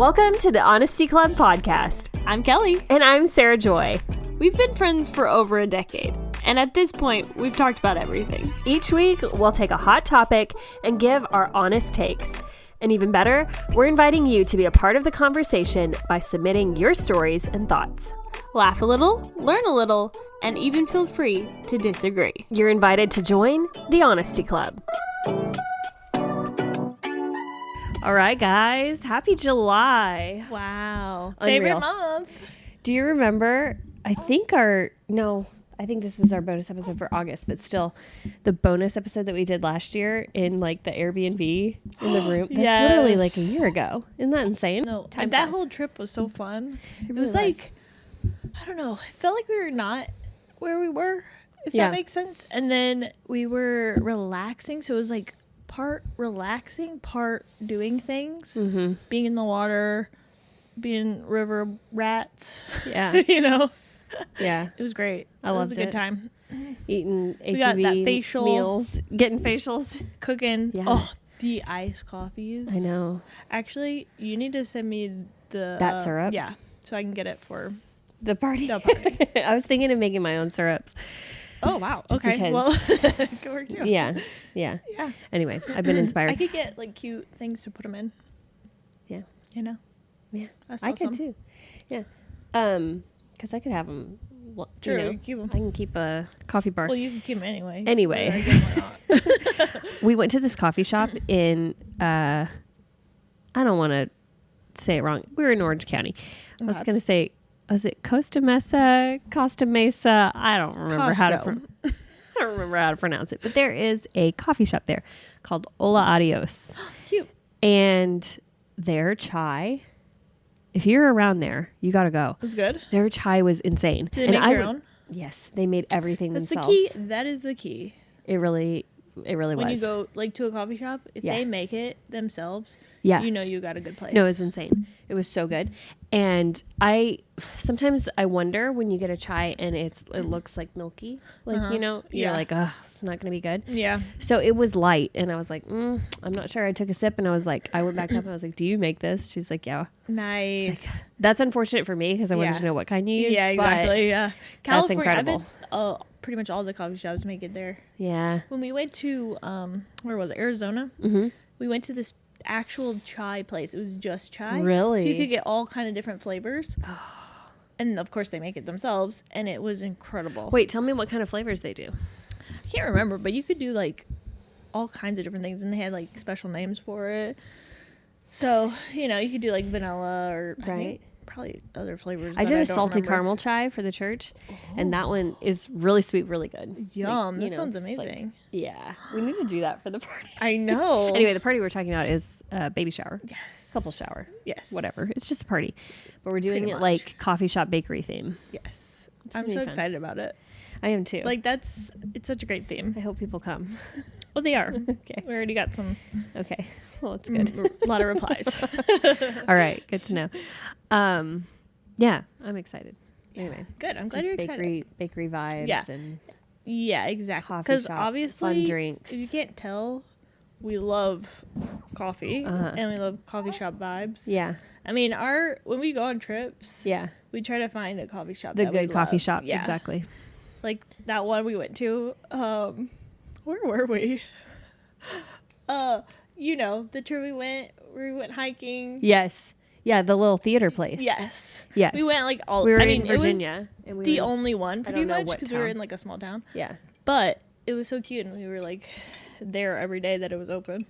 Welcome to the Honesty Club podcast. I'm Kelly. And I'm Sarah Joy. We've been friends for over a decade, and at this point, we've talked about everything. Each week, we'll take a hot topic and give our honest takes. And even better, we're inviting you to be a part of the conversation by submitting your stories and thoughts. Laugh a little, learn a little, and even feel free to disagree. You're invited to join the Honesty Club. All right, guys. Happy July. Wow. Unreal. Favorite month. Do you remember, I think this was our bonus episode for August, but still, the bonus episode that we did last year in like the Airbnb in the room. That's literally like a year ago. Isn't that insane? No, Time that flies. whole trip was so fun. It really was like, I don't know. It felt like we were not where we were, if that makes sense. And then we were relaxing. So it was like part relaxing, part doing things. Mm-hmm. Being in the water, being river rats. Yeah. You know? Yeah. It was great. I loved it. Was a good time. Eating We got that HEB facial. meals, getting facials. Cooking. Yeah. Oh, the iced coffees. I know. Actually, you need to send me That syrup? Yeah. So I can get it for The party. the party. I was thinking of making my own syrups. Oh, wow. Just Okay. because- Well, good work too. Yeah. Yeah. Anyway, I've been I inspired. could get like cute things to put them in. Yeah. You know? Yeah. saw I could some. too. Yeah. Because I could have them. Sure, You know, you keep 'em. I can keep a coffee bar. Well, you can keep them anyway. Anyway. Whether I get 'em or not. We went to this coffee shop in, I don't want to say it wrong. We were in Orange County. I was God. going to say, was it Costa Mesa? I don't remember how to Costco. I don't remember how to pronounce it. But there is a coffee shop there called Hola Adios. Cute. And their chai, if you're around there, you got to go. It was good. Their chai was insane. Do they make their own? Yes, they made everything That's themselves. the key. That is the key. It really When you was. go like to a coffee shop, if Yeah. they make it themselves, Yeah. you know you got a good place. No, it was insane. It was so good. And sometimes I wonder when you get a chai and it looks like milky, like, you know, you're Yeah. like, oh, it's not going to be good. Yeah. So it was light. And I was like, I'm not sure. I took a sip and I was like, I went back up and I was like, do you make this? She's like, yeah. Nice. That's unfortunate for me because I wanted Yeah. to know what kind you use. Yeah, exactly. Yeah. That's incredible. I've been, pretty much all the coffee shops make it there. Yeah. When we went to where was it? Arizona. Mm-hmm. We went to this actual chai place. It was just chai. Really? So you could get all kind of different flavors. And of course they make it themselves, and it was incredible. Wait, tell me what kind of flavors they do. I can't remember, but you could do like all kinds of different things, and they had like special names for it. So you know, you could do like vanilla or I think Right. probably other flavors. I that did a don't salty remember. caramel chai for the church, and that one is really sweet, really good. Yum! Like, you That know, sounds it's like- amazing. yeah, we need to do that for the party. I know. Anyway, the party we're talking about is baby shower, Yes. couple shower, Yes. whatever. It's just a party, but we're doing Pretty it much. like coffee shop bakery theme. Yes. It's I'm gonna so be fun. excited about it. I am too. Like it's such a great theme. I hope people come. Well, they are. Okay. We already got some Okay, well, it's good. a lot of replies. All right, good to know. Yeah, I'm excited. Anyway, Good. I'm glad just you're excited. bakery vibes Yeah. and Yeah, exactly. coffee Because shop, obviously, fun drinks. if you can't tell, we love coffee Uh-huh. and we love coffee shop vibes. Yeah, I mean, when we go on trips, yeah. we try to find a coffee shop. The that we good coffee love. shop, Yeah. exactly. Like that one we went to. Where were we? You know, the trip we went hiking. Yes. Yeah, the little theater place. Yes. Yes. We went like all. We were I mean, in Virginia. And It we was the were- only one, I pretty don't know much, what because we were town. in like a small town. Yeah. But it was so cute, and we were like there every day that it was open,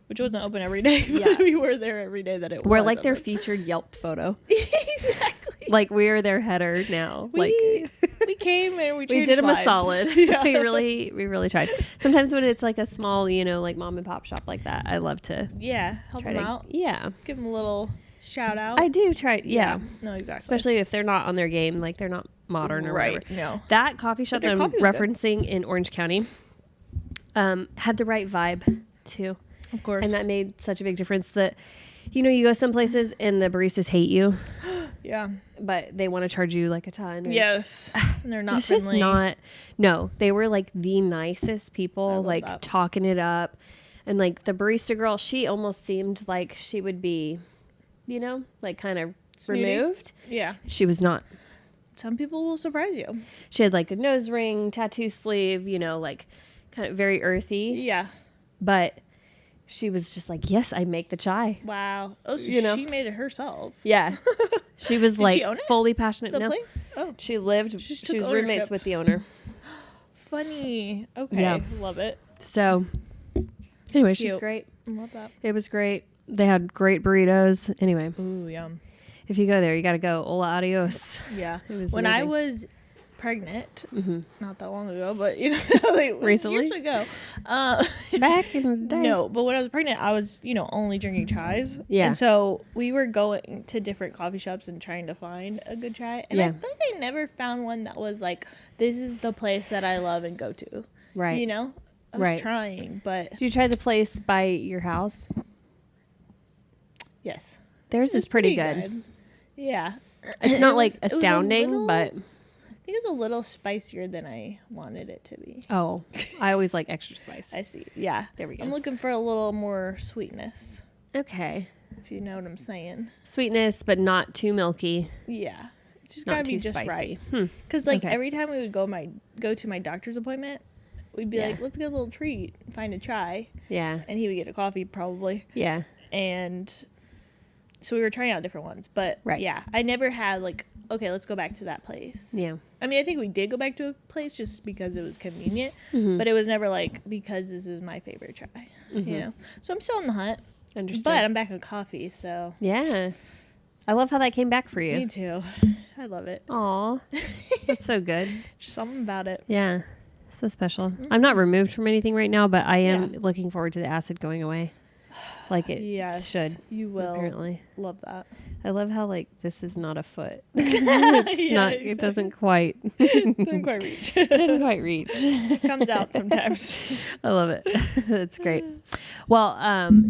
which wasn't open every day. But Yeah. we were there every day that it was. We're like their open. featured Yelp photo. Exactly. Like we're their header now. We came and we we changed did them lives. a solid. Yeah. we really tried. Sometimes when it's like a small, you know, like mom and pop shop like that, I love to Yeah, help try them to. out. Yeah, Give them a little shout out. I do try. Yeah. No, exactly. Especially if they're not on their game, like they're not modern or right. whatever. No. That coffee shop their that I'm coffee was good. referencing in Orange County had the right vibe too. Of course. And that made such a big difference that, you know, you go some places and the baristas hate you, yeah. but they want to charge you like a ton. and Yes. And they're not It's friendly. just not, no, they were like the nicest people, love like that. talking it up. And like the barista girl, she almost seemed like she would be you know, like kind of Snooty. removed. Yeah. She was not. Some people will surprise you. She had like a nose ring, tattoo sleeve, you know, like kind of very earthy. Yeah. But she was just like, yes, I make the chai. Wow. Oh, so You know? she made it herself. Yeah. She was Did like she own it? fully passionate. The No, place? Oh. she lived, She just she took was roommates ownership. with the owner. Funny. Okay. Yeah. Love it. So anyway, she's Cute. great. Love that. It was great. They had great burritos. Anyway, Ooh, yum. if you go there, you got to go. Hola, adios. Yeah. It was When I amazing. was pregnant, Mhm. not that long ago, but you know, like Recently? years ago. Back in the day. No, but when I was pregnant, I was, you know, only drinking chais. Yeah. And so we were going to different coffee shops and trying to find a good chai. And I Yeah. feel like I never found one that was like, this is the place that I love and go to. Right. You know? I was Right. trying, but Did you try the place by your house? yes. Theirs is pretty good. Yeah. It's It not like was- it was a astounding, little- but I think it was a little spicier than I wanted it to be. oh, I always like extra spice. I see. Yeah. There we go. I'm looking for a little more sweetness, Okay. if you know what I'm saying. Sweetness, but not too milky, Yeah. It's just not gotta be too just spicy. right. Hmm. Because like Okay. every time we would go to my doctor's appointment, we'd be Yeah. like, let's get a little treat, find a chai, Yeah. and he would get a coffee probably. Yeah. And so we were trying out different ones, but Right. yeah, I never had like, okay, let's go back to that place. Yeah. I mean, I think we did go back to a place just because it was convenient, Mhm. but it was never like because this is my favorite chai, Mhm. you know. So I'm still on the hunt, Understood. but I'm back on coffee, so Yeah. I love how that came back for me you. too. I love it. Aw. That's so good. Just something about it. Yeah. So special. I'm not removed from anything right now, but I am Yeah. looking forward to the acid going away. Like it Yes, should, You will apparently. love that. I love how like this is not a foot. It's Yeah, not it doesn't quite Didn't quite reach. didn't quite reach. Comes out sometimes. I love it. That's great. Well,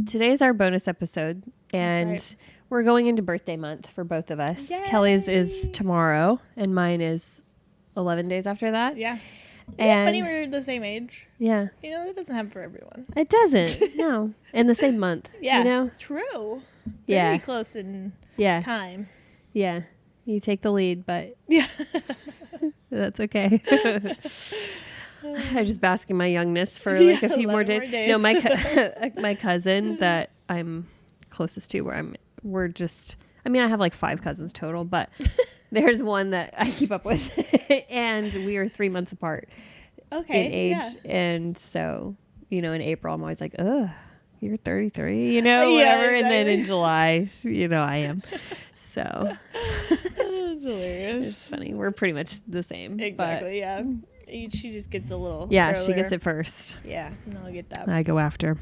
today's our bonus episode and right. we're going into birthday month for both of us. Yay. Kelly's is tomorrow and mine is 11 days after that. Yeah. And Funny we're the same age. yeah, You know, that doesn't happen for everyone. it doesn't. No. In the same month. Yeah. You know? True. Yeah. Very close in Yeah. time. Yeah. You take the lead, but Yeah. that's okay. I just bask in my youngness for like a Yeah, few more 11 days. more No, my cousin that I'm closest to, we're just. I mean, I have like 5 cousins total, but there's one that I keep up with, and we are 3 months apart Okay. in age, Yeah. and so in April I'm always like, ugh. You're 33, Yeah, whatever. And then exactly. in July, I am. So That's hilarious. it's funny. We're pretty much the same. Exactly. Yeah. She just gets a little. But yeah, she gets earlier. it first. Yeah. No, I get that. I go after.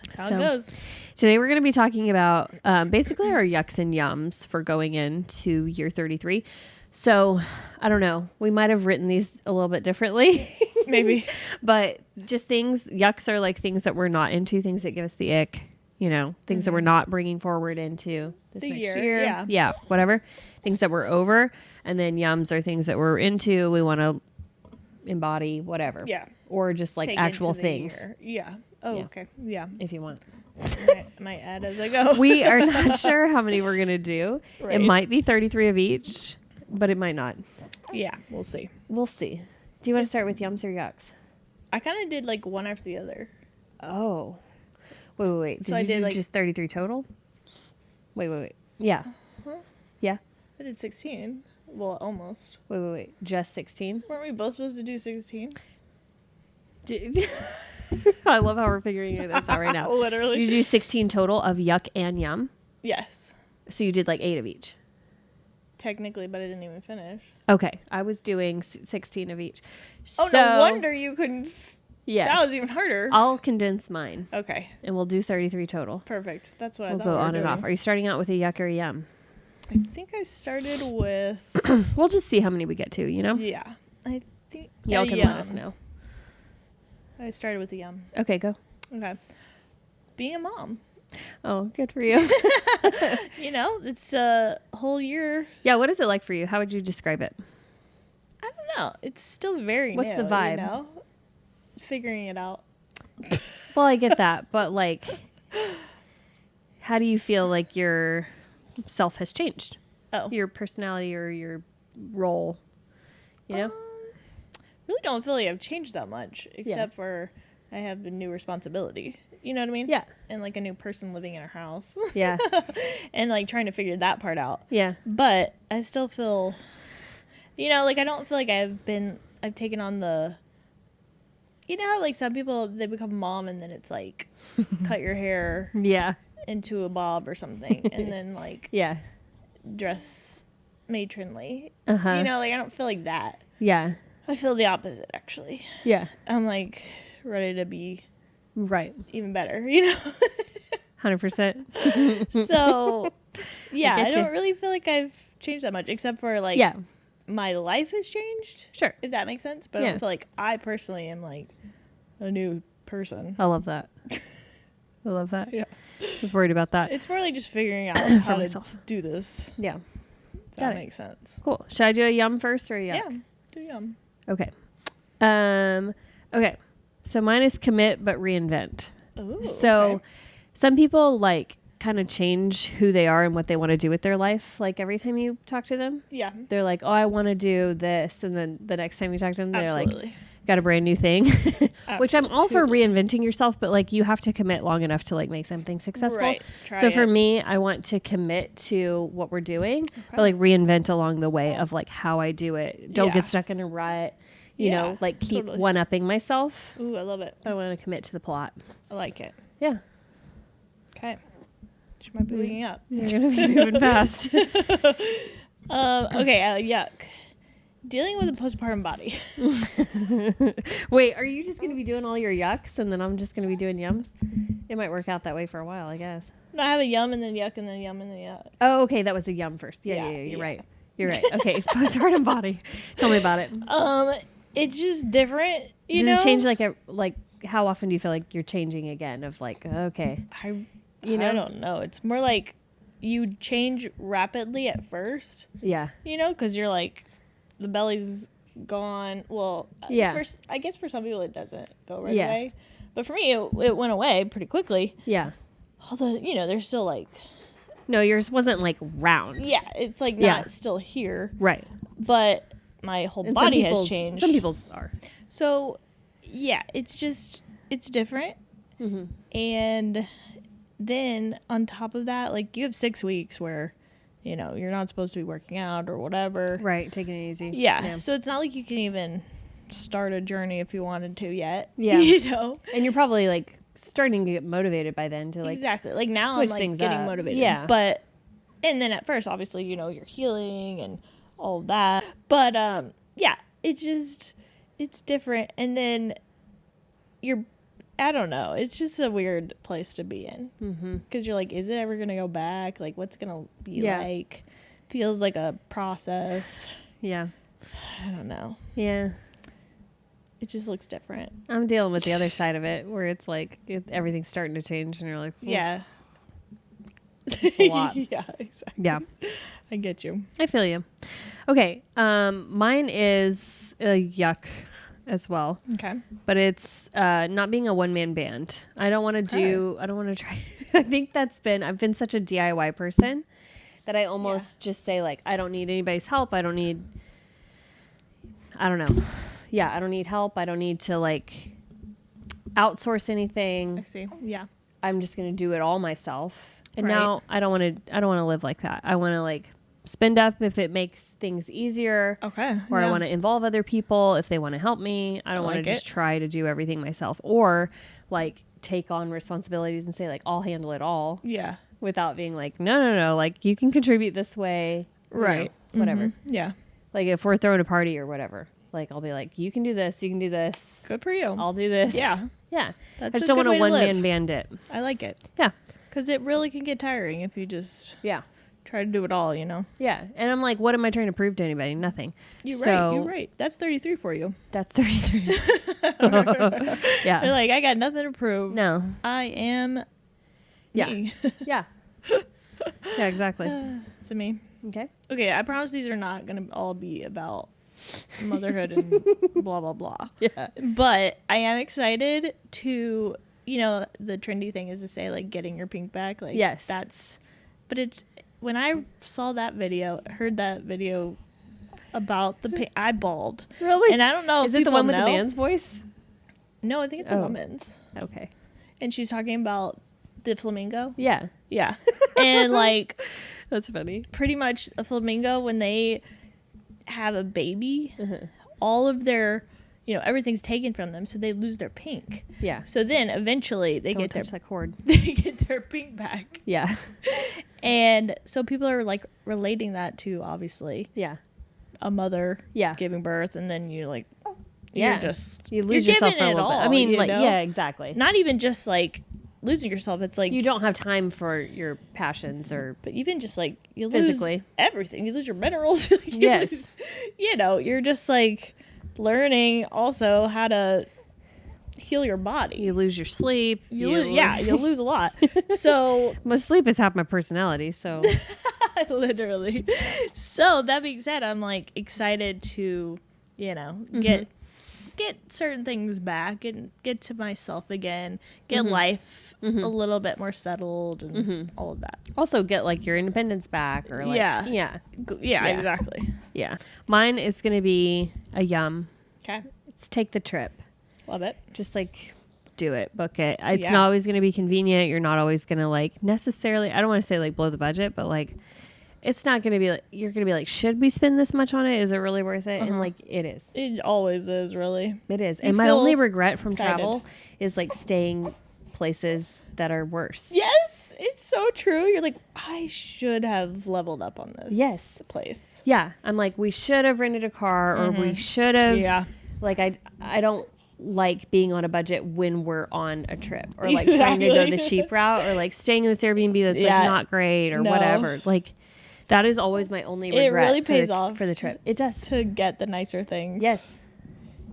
That's how so- it goes. Today we're going to be talking about basically our yucks and yums for going into year 33. So I don't know. We might have written these a little bit differently. Maybe. But just things, yucks are like things that we're not into, things that give us the ick, things that we're not bringing forward into this The next year, year. yeah. Yeah, whatever. Things that we're over. And then yums are things that we're into, we want to embody, whatever. Yeah. Or just like Take actual into the things, year. Yeah. Oh, Yeah. okay. Yeah. if you want. Might add as I go. We are not sure how many we're going to do. Right. It might be 33 of each, but it might not. Yeah. We'll see. We'll see. Do you want to start with yums or yucks? I kind of did like one after the other. Oh. Wait. So I you did, do like- just 33 total? Wait. Yeah. Huh? Yeah. I did 16. Well, almost. Wait. Just 16? Weren't we both supposed to do 16? I love how we're figuring this out right now. Literally. Did you do 16 total of yuck and yum? Yes. So you did like 8 of each. Technically, but I didn't even finish. Okay. I was doing 16 of each. Oh, So, no wonder you couldn't. Yeah. That was even harder. I'll condense mine Okay. and we'll do 33 total. Perfect. That's what We'll I thought. go we were on and off. doing. Are you starting out with a yuck or a yum? I think I started with. We'll just see how many we get to, Yeah. I think. Y'all can let us know. I started with the yum. Okay, go. Okay. Being a mom. Oh, good for you. It's a whole year. Yeah, what is it like for you? How would you describe it? I don't know. It's still very What's new, the vibe? Figuring it out. Well, I get that, but like, how do you feel like you're self has changed. Oh. Your personality or your role, you know? Really don't feel like I've changed that much, except for I have a new responsibility. You know what I mean? Yeah. And like a new person living in our house. Yeah. And like trying to figure that part out. Yeah. But I still feel, you know, like I don't feel like I've taken on the, you know how like some people, they become a mom and then it's like cut your hair into a bob or something and then like dress matronly. You know, like I don't feel like that. Yeah. I feel the opposite actually. Yeah. I'm like ready to be even better, you know? 100%. So yeah, I don't really feel like I've changed that much except for like my life has changed. Sure. If that makes sense. But I don't feel like I personally am like a new person. I love that. I love that. Yeah. I was worried about that. It's more like just figuring out how to myself. do this. Yeah. If that makes sense. Cool. Should I do a yum first or a yuck? Yeah. Do yum. Okay. Okay. So mine is commit but reinvent. Ooh, so some people like kind of change who they are and what they want to do with their life. Like every time you talk to them, they're like, oh, I want to do this. And then the next time you talk to them, they're like, got a brand new thing, which I'm all for reinventing yourself, but like you have to commit long enough to like make something successful. Right. So for me, I want to commit to what we're doing, but like reinvent along the way of like how I do it. Don't get stuck in a rut, you know, like keep one-upping myself. Ooh, I love it. I want to commit to the plot. I like it. Yeah. Okay. She might be waking up. You're going to be moving fast. Okay, yuck. Dealing with a postpartum body. Wait, are you just going to be doing all your yucks and then I'm just going to be doing yums? It might work out that way for a while, I guess. No, I have a yum and then yuck and then yum and then yuck. Oh, okay. That was a yum first. Yeah, you're right. You're right. Okay. Postpartum body. Tell me about it. It's just different, you know? Does it change like how often do you feel like you're changing again of like, okay. I don't know. It's more like you change rapidly at first. Yeah. You know, because you're like, the belly's gone. Well, first, I guess for some people it doesn't go right away. But for me, it went away pretty quickly. Yeah. Although, you know, there's still like... No, yours wasn't like round. Yeah, it's like not still here. Right. But my whole body has changed. Some people's are. So, yeah, it's different. Mm-hmm. And then on top of that, like you have 6 weeks where, you know, you're not supposed to be working out or whatever. Right, taking it easy. Yeah. So it's not like you can even start a journey if you wanted to yet. Yeah. You know? And you're probably like starting to get motivated by then to like exactly. Like now I'm like getting motivated. Yeah. But and then at first obviously, you know, you're healing and all that. But yeah, it's different. And then I don't know. It's just a weird place to be in. Because you're like, is it ever going to go back? Like, what's going to be like? Feels like a process. Yeah. I don't know. Yeah. It just looks different. I'm dealing with the other side of it where it's like everything's starting to change and you're like, yeah. It's a lot. Yeah, exactly. Yeah. I get you. I feel you. Okay. Mine is a yuck as well. Okay. But it's not being a one-man band. I don't want to try. I've been such a DIY person that I almost just say like, I don't need anybody's help. I don't need help. I don't need to like outsource anything. I see. Yeah. I'm just going to do it all myself. And now I don't want to live like that. I want to like spend up if it makes things easier. Okay. Or I want to involve other people if they want to help me. I don't want to just try to do everything myself or like take on responsibilities and say like, I'll handle it all. Yeah. Without being like, no, like you can contribute this way. Right. You know, whatever. Yeah. Like if we're throwing a party or whatever, like I'll be like, you can do this. You can do this. Good for you. I'll do this. Yeah. Yeah. That's I just don't want to one-man band it. I like it. Yeah. Because it really can get tiring if you just try to do it all, you know? Yeah. And I'm like, what am I trying to prove to anybody? Nothing. You're right. That's 33 for you. That's 33. Yeah. You're like, I got nothing to prove. No. I am me. Yeah. Yeah, exactly. It's me. Okay. Okay, I promise these are not going to all be about motherhood and blah, blah, blah. Yeah. But I am excited to, you know, the trendy thing is to say, like, getting your pink back. Like, yes. but when I saw that video, heard that video about the I bawled. Really? And I don't know Is if it the one with know. the man's voice? No, I think it's a woman's. Okay. And she's talking about the flamingo. Yeah. Yeah. And like, that's funny. Pretty much a flamingo, when they have a baby, all of their, everything's taken from them, so they lose their pink. Yeah. So then eventually they get their that cord. They get their pink back. Yeah. And so people are like relating that to, obviously, a mother giving birth, and then you like you lose yourself for a little bit. I mean, like, yeah, exactly. Not even just like losing yourself. It's like you don't have time for your passions, but even just like you physically lose everything. You lose your minerals. Yes. You're just like learning also how to heal your body. You lose your sleep. You'll lose a lot. So my sleep is half my personality. So literally. So that being said, I'm like excited to, get certain things back and get to myself again, get life a little bit more settled and all of that. Also get like your independence back, or like, yeah, exactly. Yeah. Mine is going to be a yum. Okay. It's take the trip. Love it. Just like do it, book it. It's not always going to be convenient. You're not always going to like necessarily, I don't want to say like blow the budget, but like it's not going to be like, you're going to be like, should we spend this much on it? Is it really worth it? And like, it is. It always is, really. It is. And my only regret from travel is like staying places that are worse. Yes, it's so true. You're like, I should have leveled up on this place. Yeah. I'm like, we should have rented a car, or we should have. Like, I don't like being on a budget when we're on a trip, or like trying to go the cheap route, or like staying in this Airbnb that's like not great, or whatever. Like, that is always my only regret. It really pays off for the trip. It does. To get the nicer things. Yes.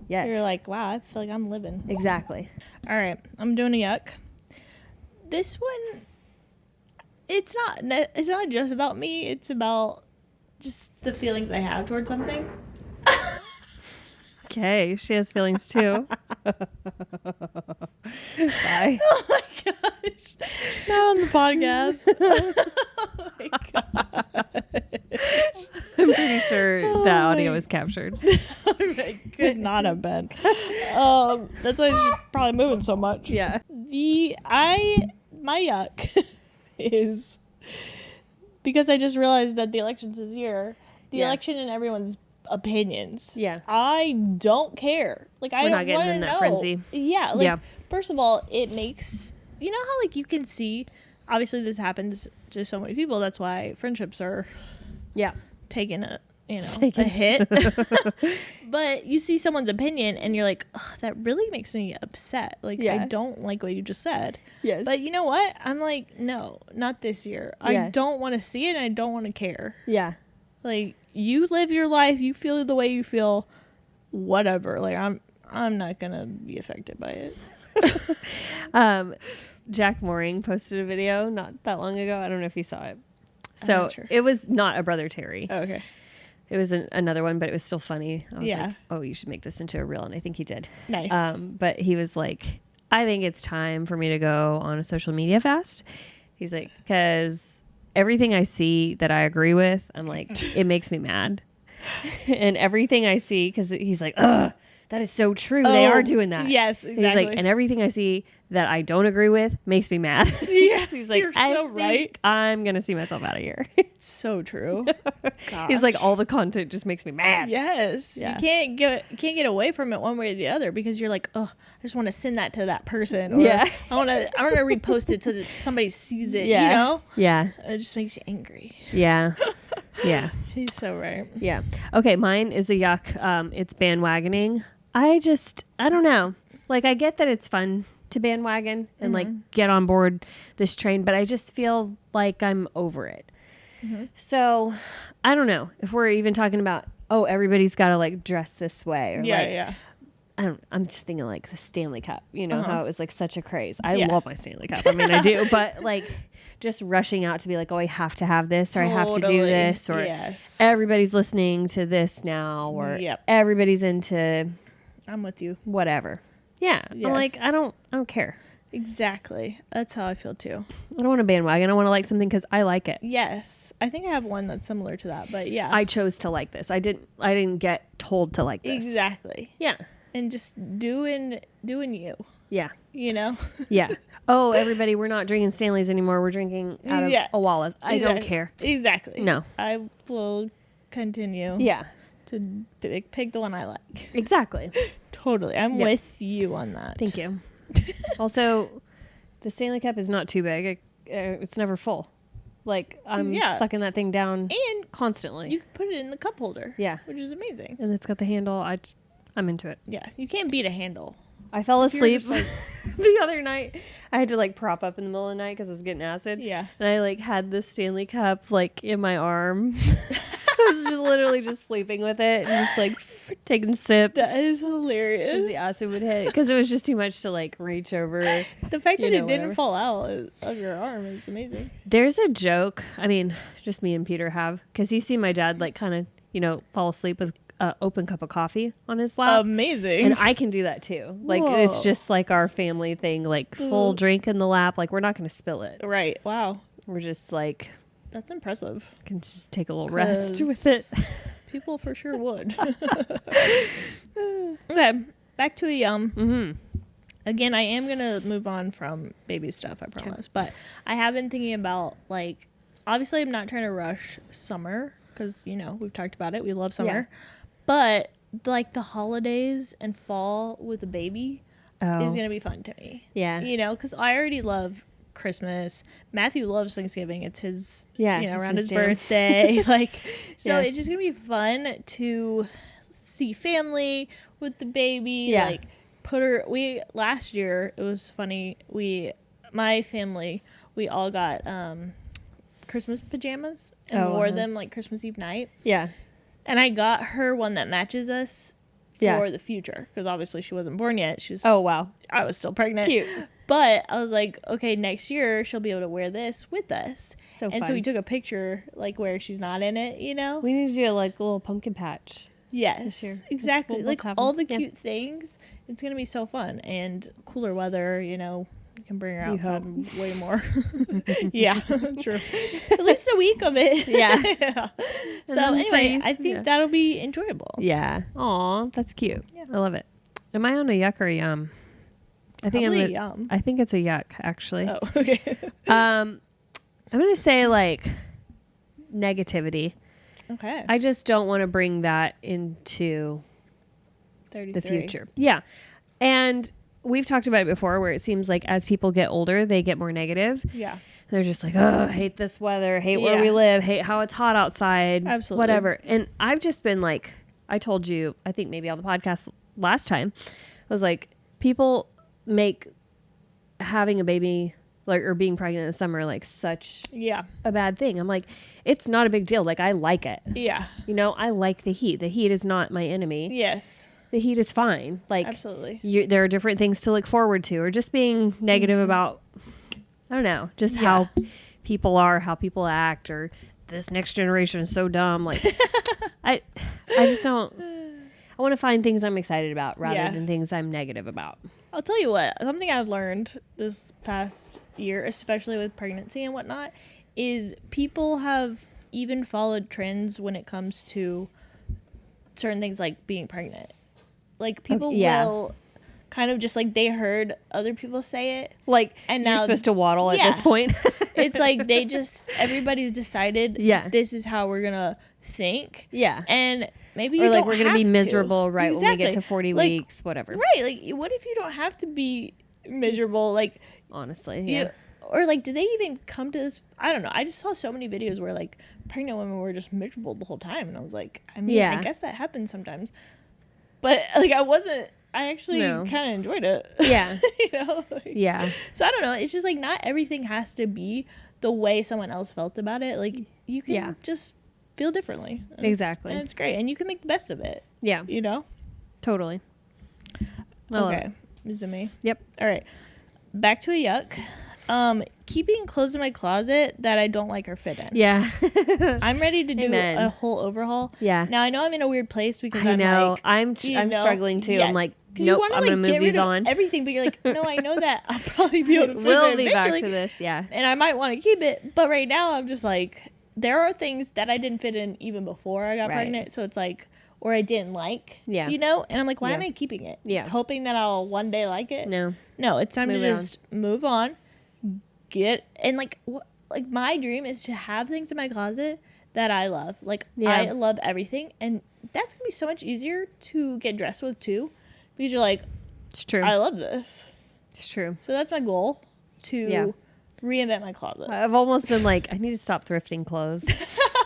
You're like, wow, I feel like I'm living. Exactly. All right. I'm doing a yuck. This one, it's not just about me. It's about just the feelings I have towards something. Okay. She has feelings too. Bye. Oh my gosh. Not on the podcast. Oh my god. I'm pretty sure that audio was captured. It could not have been. That's why she's probably moving so much. Yeah. My yuck is because I just realized that the election's this year. The election and everyone's opinions. Yeah. I don't care. Like, We're not getting in that frenzy. Yeah. Like, first of all, it makes, how like you can see, obviously this happens to so many people. That's why friendships are taking a hit. But you see someone's opinion and you're like, that really makes me upset. Like, I don't like what you just said. Yes. But you know what? I'm like, no, not this year. I don't want to see it, and I don't want to care. Yeah. Like, you live your life, you feel the way you feel, whatever. Like, I'm not gonna be affected by it. Jack Mooring posted a video not that long ago. I don't know if you saw it. So it was not a Brother Terry. Oh, okay. It was another one, but it was still funny. I was like, oh, you should make this into a reel. And I think he did. Nice. But he was like, I think it's time for me to go on a social media fast. He's like, because everything I see that I agree with, I'm like, it makes me mad. And everything I see, because he's like, ugh, that is so true. They are doing that. Yes, exactly. He's like, and everything I see that I don't agree with makes me mad. Yes, he's like, you're so right. I'm going to see myself out of here. So true. He's like, all the content just makes me mad. Yes. Yeah. You can't get away from it one way or the other, because you're like, oh, I just want to send that to that person. Or I want to repost it so that somebody sees it. Yeah. You know? Yeah. It just makes you angry. Yeah. Yeah. He's so right. Yeah. Okay. Mine is a yuck. It's bandwagoning. I don't know. Like, I get that it's fun to bandwagon and like get on board this train, but I just feel like I'm over it. So I don't know if we're even talking about, oh, everybody's got to like dress this way, or I'm just thinking like the Stanley Cup, how it was like such a craze. I love my Stanley Cup. I mean, I do, but like just rushing out to be like, oh, I have to have this, or I have to do this, or everybody's listening to this now, or everybody's into, I'm with you. Whatever. Yeah. Yes. I'm like, I don't care. Exactly. That's how I feel too. I don't want a bandwagon. I want to like something because I like it. Yes. I think I have one that's similar to that, but yeah. I chose to like this. I didn't get told to like this. Exactly. Yeah. And just doing you. Yeah. You know? Yeah. Oh, everybody, we're not drinking Stanley's anymore. We're drinking out of Awala's. I don't care. Exactly. No. I will continue. Yeah. To pick the one I like. Exactly. Totally. I'm with you on that. Thank you. Also, the Stanley Cup is not too big. It's never full. Like, I'm sucking that thing down and constantly. You can put it in the cup holder. Yeah. Which is amazing. And it's got the handle. I'm into it. Yeah. You can't beat a handle. I fell asleep the other night. I had to like prop up in the middle of the night because I was getting acid. Yeah. And I like had the Stanley Cup like in my arm. I was just literally just sleeping with it and just like taking sips. That is hilarious. As the acid would hit because it was just too much to like reach over. The fact that it didn't fall out of your arm is amazing. There's a joke. I mean, just me and Peter have because you see my dad like kind of fall asleep with an open cup of coffee on his lap. Amazing. And I can do that too. Like it's just like our family thing. Like full drink in the lap. Like we're not going to spill it. Right. Wow. We're just like. That's impressive. Can just take a little rest with it. People for sure would. Okay, back to a yum. Mm-hmm. Again, I am going to move on from baby stuff, I promise. But I have been thinking about, like, obviously I'm not trying to rush summer because, we've talked about it. We love summer. Yeah. But, like, the holidays and fall with a baby is going to be fun to me. Yeah. Because I already love Christmas. Matthew loves Thanksgiving. It's his, around his jam. birthday. So it's just gonna be fun to see family with the baby. Yeah. Like last year it was funny. My family, we all got Christmas pajamas and wore them like Christmas Eve night. Yeah. And I got her one that matches us for the future because obviously she wasn't born yet. She was. Oh wow. I was still pregnant. Cute. But I was like, okay, next year she'll be able to wear this with us. So fun. And so we took a picture like where she's not in it, We need to do like a little pumpkin patch. Yes. This year. Exactly. Like all the cute things. It's going to be so fun. And cooler weather, you can bring her outside way more. Yeah, true. At least a week of it. Yeah. So anyway, I think that'll be enjoyable. Yeah. Aw, that's cute. Yeah. I love it. Am I on a yuck or a yum? I think yum. I think it's a yuck, actually. Oh, okay. I'm gonna say like negativity. Okay. I just don't want to bring that into 33. the future. Yeah. And we've talked about it before where it seems like as people get older, they get more negative. Yeah. They're just like, oh, hate this weather, hate where we live, hate how it's hot outside. Absolutely. Whatever. And I've just been like, I told you, I think maybe on the podcast last time, I was like, people make having a baby like or being pregnant in the summer like such a bad thing. I'm like, it's not a big deal. Like I like it. Yeah. I like the heat. The heat is not my enemy. Yes. The heat is fine. Like absolutely. There are different things to look forward to, or just being negative about, I don't know, just how people are, how people act, or this next generation is so dumb. Like I just don't. I want to find things I'm excited about rather than things I'm negative about. I'll tell you what, something I've learned this past year, especially with pregnancy and whatnot, is people have even followed trends when it comes to certain things like being pregnant. Like people will kind of just like they heard other people say it. Like, and you're now, supposed to waddle at this point. It's like everybody's decided this is how we're going to think. Yeah. And maybe or you like don't we're going to be miserable when we get to 40 weeks, whatever. Right. Like what if you don't have to be miserable? Like honestly, yeah. Or like, do they even come to this? I don't know. I just saw so many videos where like pregnant women were just miserable the whole time. And I was like, I mean, I guess that happens sometimes. But like I actually kind of enjoyed it. Yeah. Yeah. So I don't know. It's just like not everything has to be the way someone else felt about it. Like you can just feel differently. Exactly. And it's great. And you can make the best of it. Yeah. Totally. Okay. Is it me? Yep. All right. Back to a yuck. Keeping clothes in my closet that I don't like or fit in. Yeah. I'm ready to do a whole overhaul. Yeah. Now I know I'm in a weird place because I'm struggling too. I'm like, Because nope, you want to I'm like gonna get move rid these of on. everything, but you're like, no, I know that I'll probably be able to fit We'll it be back eventually, to this, yeah. and I might want to keep it. But right now, I'm just like, there are things that I didn't fit in even before I got pregnant. So it's like, or I didn't like, you know? And I'm like, why am I keeping it? Yeah. Hoping that I'll one day like it? No, it's time to just move on. And like, like my dream is to have things in my closet that I love. Like, I love everything. And that's going to be so much easier to get dressed with too. Because you're like, it's true. I love this. It's true. So that's my goal, to reinvent my closet. I've almost been like, I need to stop thrifting clothes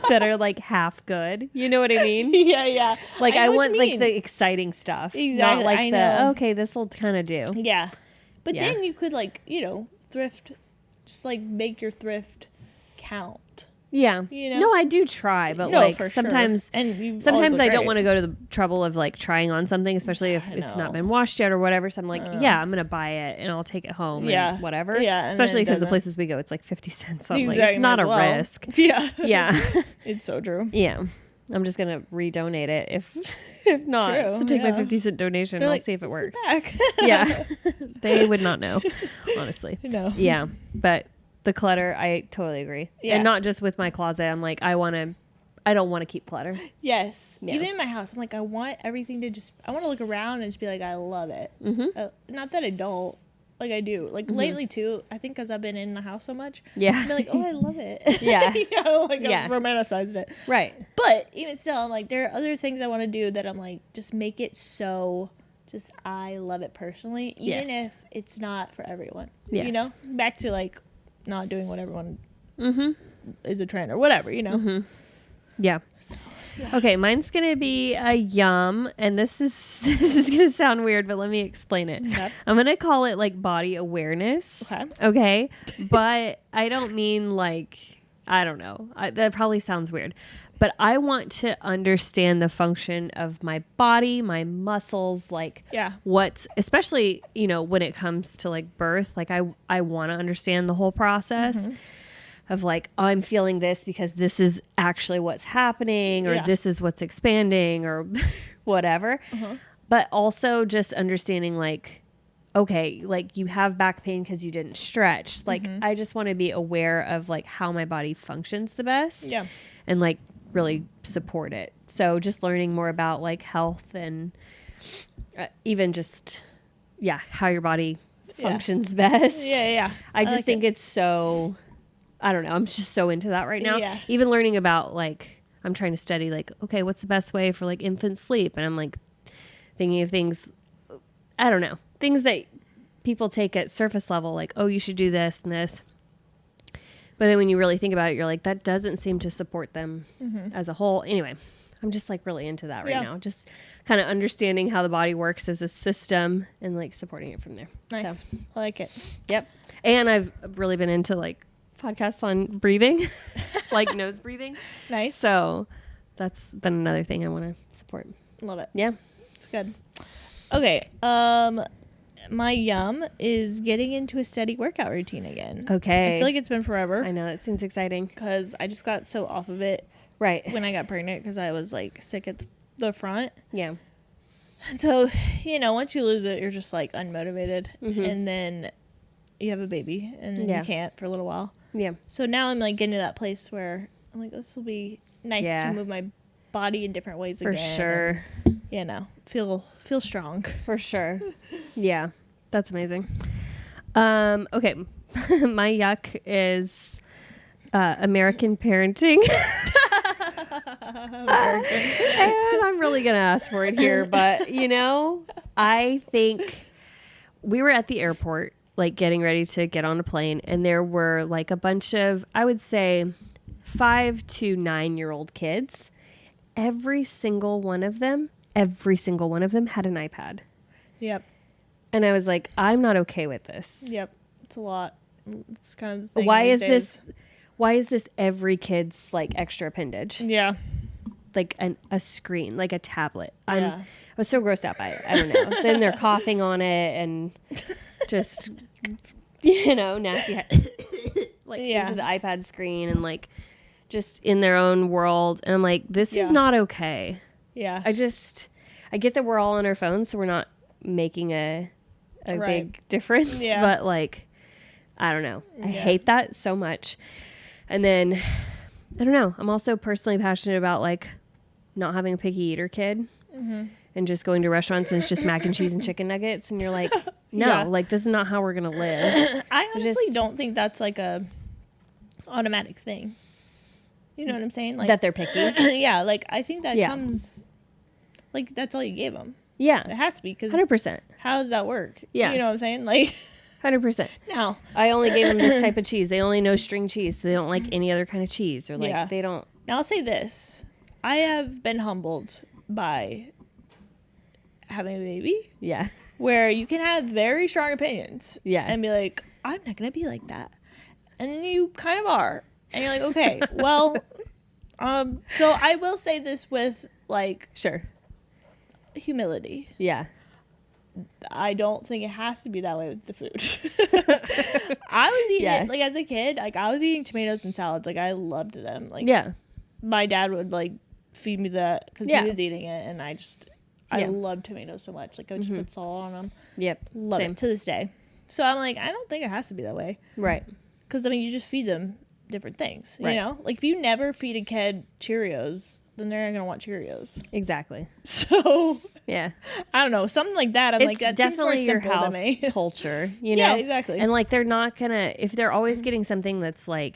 that are like half good. You know what I mean? Yeah. Like I want like the exciting stuff. Exactly. Not like okay, this will kind of do. Yeah. But then you could like, you know, thrift, just like make your thrift count. Yeah. You know? No, I do try, but No, like for sometimes sure. And sometimes I don't want to go to the trouble of like trying on something, especially if it's not been washed yet or whatever. So I'm like, I'm going to buy it and I'll take it home and whatever. Yeah. Especially because the places we go, it's like 50 cents. So I'm like, Exactly, it's not a risk. Yeah. Yeah. It's so true. Yeah. I'm just going to redonate it if not. True, So take my 50-cent donation and I'll see if it works. Yeah. They would not know, honestly. No. Yeah. But the clutter, I totally agree. Yeah. And not just with my closet. I'm like, I don't want to keep clutter. Yes. Yeah. Even in my house, I'm like, I want everything to I want to look around and just be like, I love it. Mm-hmm. Not that I don't. Like, I do. Like, lately, too, I think because I've been in the house so much. Yeah. I've been like, oh, I love it. Yeah. You know, like, I've romanticized it. Right. But even still, I'm like, there are other things I want to do that I'm like, just make it so, I love it personally. Even if it's not for everyone. Yes. You know? Back to, like, not doing what everyone is a trend or whatever, you know? Mm-hmm. Yeah. Okay, mine's gonna be a yum, and this is gonna sound weird, but let me explain it. Okay. I'm gonna call it like body awareness. Okay, but I don't mean like, I don't know. That probably sounds weird, but I want to understand the function of my body, my muscles, like what's, especially, you know, when it comes to like birth, like I want to understand the whole process. Of like, oh, I'm feeling this because this is actually what's happening, or this is what's expanding, or whatever. But also just understanding like, okay, like you have back pain because you didn't stretch. Like I just want to be aware of like how my body functions the best, and like really support it. So just learning more about like health and even just how your body functions best. I just think it's so. I don't know. I'm just so into that right now. Yeah. Even learning about like, I'm trying to study like, okay, what's the best way for like infant sleep? And I'm like thinking of things, I don't know, things that people take at surface level, like, oh, you should do this and this. But then when you really think about it, you're like, that doesn't seem to support them as a whole. Anyway, I'm just like really into that right now. Just kind of understanding how the body works as a system and like supporting it from there. Nice. So, I like it. Yep. And I've really been into like podcasts on breathing, like nose breathing. Nice. So that's been another thing I want to support. Love it. Yeah. It's good. Okay. My yum is getting into a steady workout routine again. Okay. I feel like it's been forever. I know. That seems exciting. Because I just got so off of it. Right. When I got pregnant, because I was like sick at the front. Yeah. And so, you know, once you lose it, you're just like unmotivated. And then you have a baby and you can't for a little while. Yeah. So now I'm like getting to that place where I'm like, this will be nice to move my body in different ways again. For sure. And, you know, feel strong. For sure. Yeah. That's amazing. Okay. My yuck is American parenting. And I'm really going to ask for it here, but you know, I think we were at the airport like getting ready to get on a plane, and there were like a bunch of, I would say 5 to 9-year-old kids. Every single one of them had an iPad. Yep. And I was like, I'm not okay with this. Yep. It's a lot. It's kind of the thing why is this every kid's like extra appendage? Yeah. Like a screen, like a tablet. I was so grossed out by it. I don't know. Then they're coughing on it and just, you know, nasty, like into the iPad screen and like just in their own world. And I'm like, this is not okay. Yeah. I get that we're all on our phones, so we're not making a big difference. Yeah. But like, I don't know. I hate that so much. And then, I don't know. I'm also personally passionate about like not having a picky eater kid and just going to restaurants and it's just mac and cheese and chicken nuggets. And you're like, no, like this is not how we're going to live. I honestly don't think that's like a automatic thing. You know what I'm saying? Like that they're picky. Yeah. Like I think that comes like that's all you gave them. Yeah. It has to be because 100%. how does that work? Yeah. You know what I'm saying? Like 100%. No. I only gave them this type of cheese. They only know string cheese. So they don't like any other kind of cheese or like they don't. Now I'll say this. I have been humbled by having a baby. Yeah. Where you can have very strong opinions. Yeah. And be like, I'm not going to be like that. And then you kind of are. And you're like, okay, well, so I will say this with like. Sure. Humility. Yeah. I don't think it has to be that way with the food. I was eating it, like as a kid, like I was eating tomatoes and salads. Like I loved them. Like my dad would like feed me that because he was eating it, and I love tomatoes so much. Like I would just put salt on them. Yep. Love it to this day. So I'm like, I don't think it has to be that way. Right. Because I mean, you just feed them different things. Right. You know, like if you never feed a kid Cheerios, then they're not gonna want Cheerios. Exactly. So yeah, I don't know, something like that. I'm it's like, that definitely your house culture, you know? Yeah, exactly. And like, they're not gonna, if they're always getting something that's like,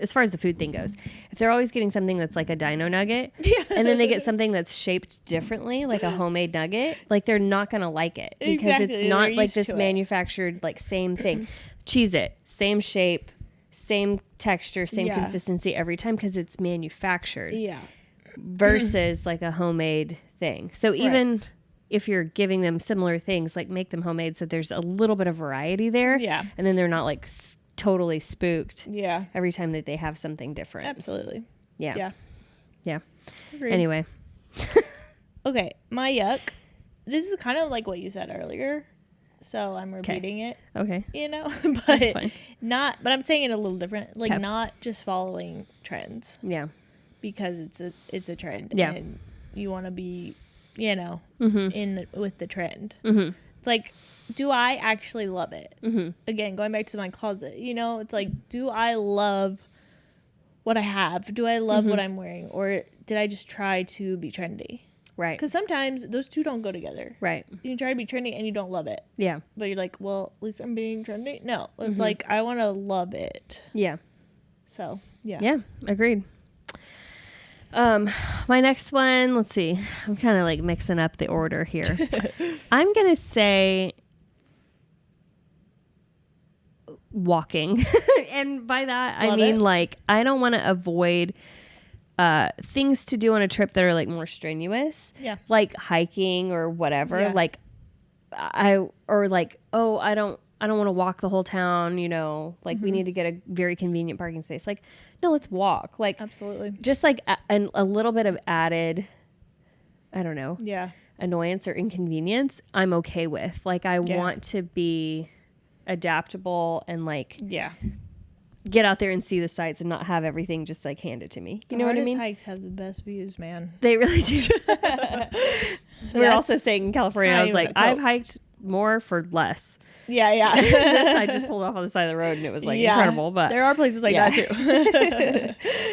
as far as the food thing goes, if they're always getting something that's like a dino nugget, and then they get something that's shaped differently, like a homemade nugget, like they're not gonna like it because it's not like this manufactured like same thing. Cheese It, same shape, same texture, same consistency every time because it's manufactured. Yeah. Versus like a homemade thing. So even if you're giving them similar things, like make them homemade so there's a little bit of variety there. Yeah. And then they're not like totally spooked. Yeah. Every time that they have something different. Absolutely. Yeah. Yeah. Yeah. Agreed. Anyway. Okay. My yuck. This is kind of like what you said earlier. So I'm repeating it. Okay. You know, but not, but I'm saying it a little different. Like not just following trends. Yeah. Because it's a trend. Yeah. And you want to be, you know, with the trend. Mm-hmm. It's like, do I actually love it? Mm-hmm. Again, going back to my closet, you know, it's like, do I love what I have? Do I love what I'm wearing? Or did I just try to be trendy? Right. Because sometimes those two don't go together. Right. You can try to be trendy and you don't love it. Yeah. But you're like, well, at least I'm being trendy. No. It's like, I want to love it. Yeah. So, yeah. Yeah. Agreed. My next one, let's see. I'm kind of like mixing up the order here. I'm going to say walking. And by that, I mean, like, I don't want to avoid things to do on a trip that are like more strenuous. Yeah. Like hiking or whatever. Yeah. Like I don't want to walk the whole town, you know, like we need to get a very convenient parking space. Like, no, let's walk. Like, absolutely. Just like a little bit of added, I don't know. Yeah. Annoyance or inconvenience, I'm okay with. Like, I want to be adaptable and like, get out there and see the sights and not have everything just like handed to me. You know what I mean? Hikes have the best views, man. They really do. We're also saying in California, I was like, I've hiked more for less. Yeah, yeah. I just pulled off on the side of the road and it was like incredible. But there are places like that too.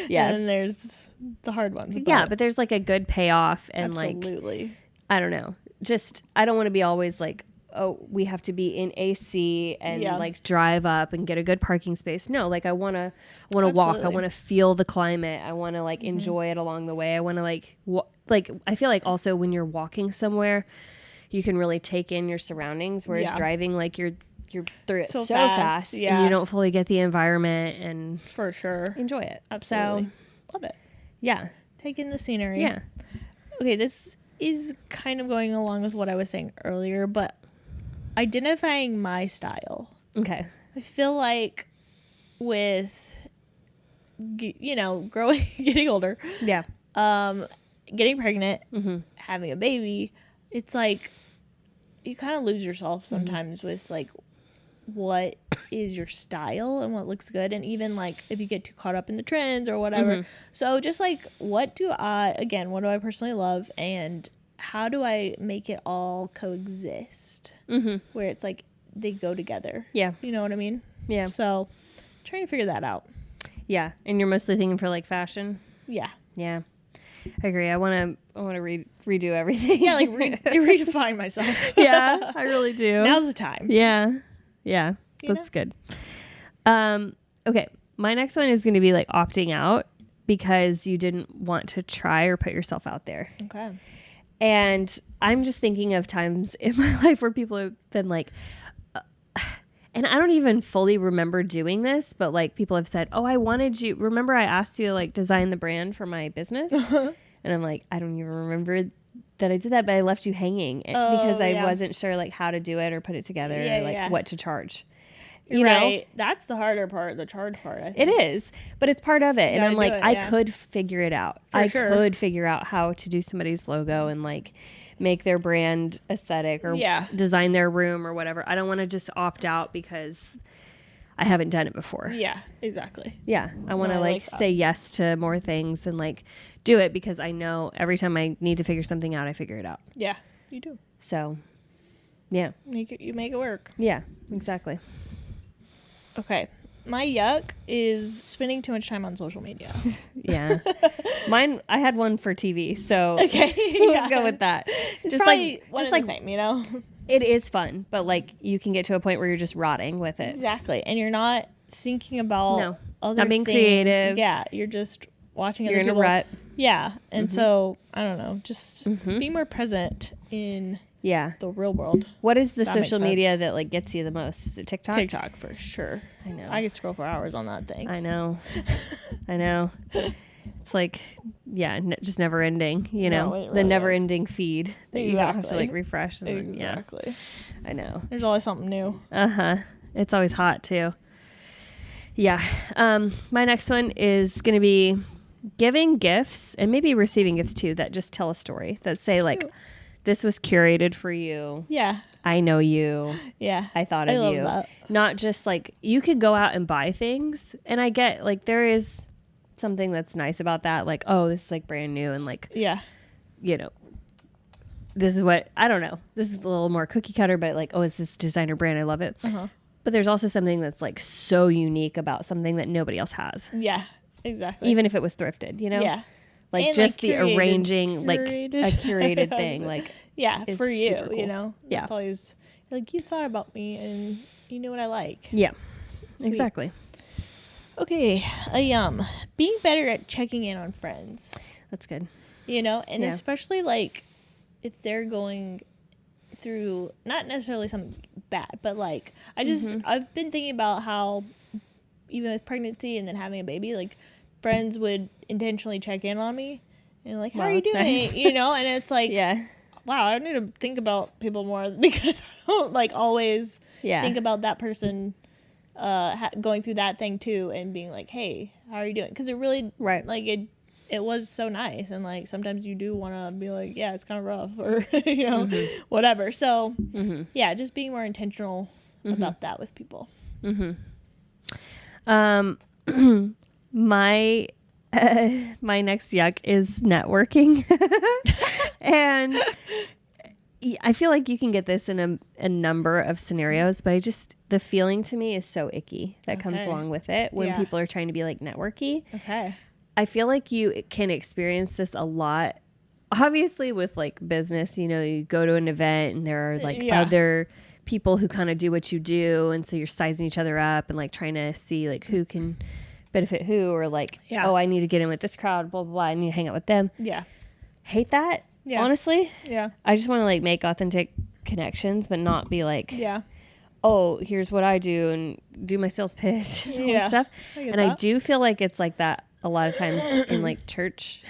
Yeah. And then there's the hard ones. Yeah, but there's like a good payoff and absolutely. Like, I don't know. Just, I don't want to be always like, oh, we have to be in AC and like drive up and get a good parking space. No, like I want to walk. I want to feel the climate. I want to like enjoy it along the way. I want to like, I feel like also when you're walking somewhere, you can really take in your surroundings. Whereas driving, like you're through it so fast and you don't fully get the environment and for sure enjoy it. Absolutely. So, love it. Yeah. Take in the scenery. Yeah. Okay. This is kind of going along with what I was saying earlier, but identifying my style. Okay. I feel like with, you know, getting older. Yeah. Getting pregnant, having a baby, it's like you kind of lose yourself sometimes with like what is your style and what looks good, and even like if you get too caught up in the trends or whatever. So just like what do I personally love, and how do I make it all coexist? Where it's like they go together. Yeah. You know what I mean? Yeah. So trying to figure that out. Yeah. And you're mostly thinking for like fashion? Yeah. Yeah. I agree. I want to redo everything. Yeah, like redefine myself. Yeah, I really do. Now's the time. Yeah. Yeah. That's good. Okay. My next one is going to be like opting out because you didn't want to try or put yourself out there. Okay. And I'm just thinking of times in my life where people have been like, and I don't even fully remember doing this, but like people have said, oh, I wanted you. Remember I asked you to like design the brand for my business? And I'm like, I don't even remember that I did that, but I left you hanging because I wasn't sure like how to do it or put it together or like what to charge. You know? That's the harder part, the charge part, I think. It is, but it's part of it. And I'm like, I could figure it out. I could figure out how to do somebody's logo and like make their brand aesthetic or design their room or whatever. I don't want to just opt out because I haven't done it before. Yeah, exactly. Yeah. I want to like say yes to more things and like do it because I know every time I need to figure something out, I figure it out. Yeah, you do. So, yeah. You make it work. Yeah, exactly. Okay. My yuck is spending too much time on social media. Yeah. Mine, I had one for TV, so okay. We'll go with that. It's just like the same, you know? It is fun, but like you can get to a point where you're just rotting with it. Exactly. And you're not thinking about other not being things. creative. Yeah. You're just watching other people. You're in a rut. Yeah. And so, I don't know, just be more present in the real world. What is the social media that like gets you the most? Is it TikTok? TikTok for sure. I know. I could scroll for hours on that thing. I know. I know. It's like, just never ending, you know, really the never ending feed that you don't have to like refresh. Exactly. Yeah. I know. There's always something new. It's always hot too. Yeah. My next one is going to be giving gifts and maybe receiving gifts too that just tell a story that say like, this was curated for you. Yeah. I know you. Yeah. I thought of you. That. Not just like you could go out and buy things. And I get like there is something that's nice about that. Like, oh, this is like brand new. And like, you know, this is what, I don't know. This is a little more cookie cutter, but like, oh, it's this designer brand. I love it. But there's also something that's like so unique about something that nobody else has. Yeah, exactly. Even if it was thrifted, you know? Yeah. Like and just like the arranging, like a curated thing, like for you, cool. You know, it's always like you thought about me and you know what I like. Yeah, exactly. Okay, being better at checking in on friends. That's good. You know, and especially like if they're going through not necessarily something bad, but like I've been thinking about how even with pregnancy and then having a baby, like. Friends would intentionally check in on me and like, how are you doing? Nice. You know, and it's like, wow, I need to think about people more because I don't like always think about that person going through that thing too and being like, hey, how are you doing? Because it really, like it was so nice and like sometimes you do want to be like, yeah, it's kind of rough or you know, whatever. So just being more intentional about that with people. My next yuck is networking. And I feel like you can get this in a number of scenarios, but the feeling to me is so icky that comes along with it when people are trying to be like networky. Okay. I feel like you can experience this a lot. Obviously with like business, you know, you go to an event and there are like other people who kind of do what you do. And so you're sizing each other up and like trying to see like who can benefit who or like, oh, I need to get in with this crowd, blah, blah, blah. I need to hang out with them. Yeah. Hate that, honestly. Yeah. I just want to like make authentic connections, but not be like, oh, here's what I do and do my sales pitch and all this stuff. And I do feel like it's like that a lot of times in like church.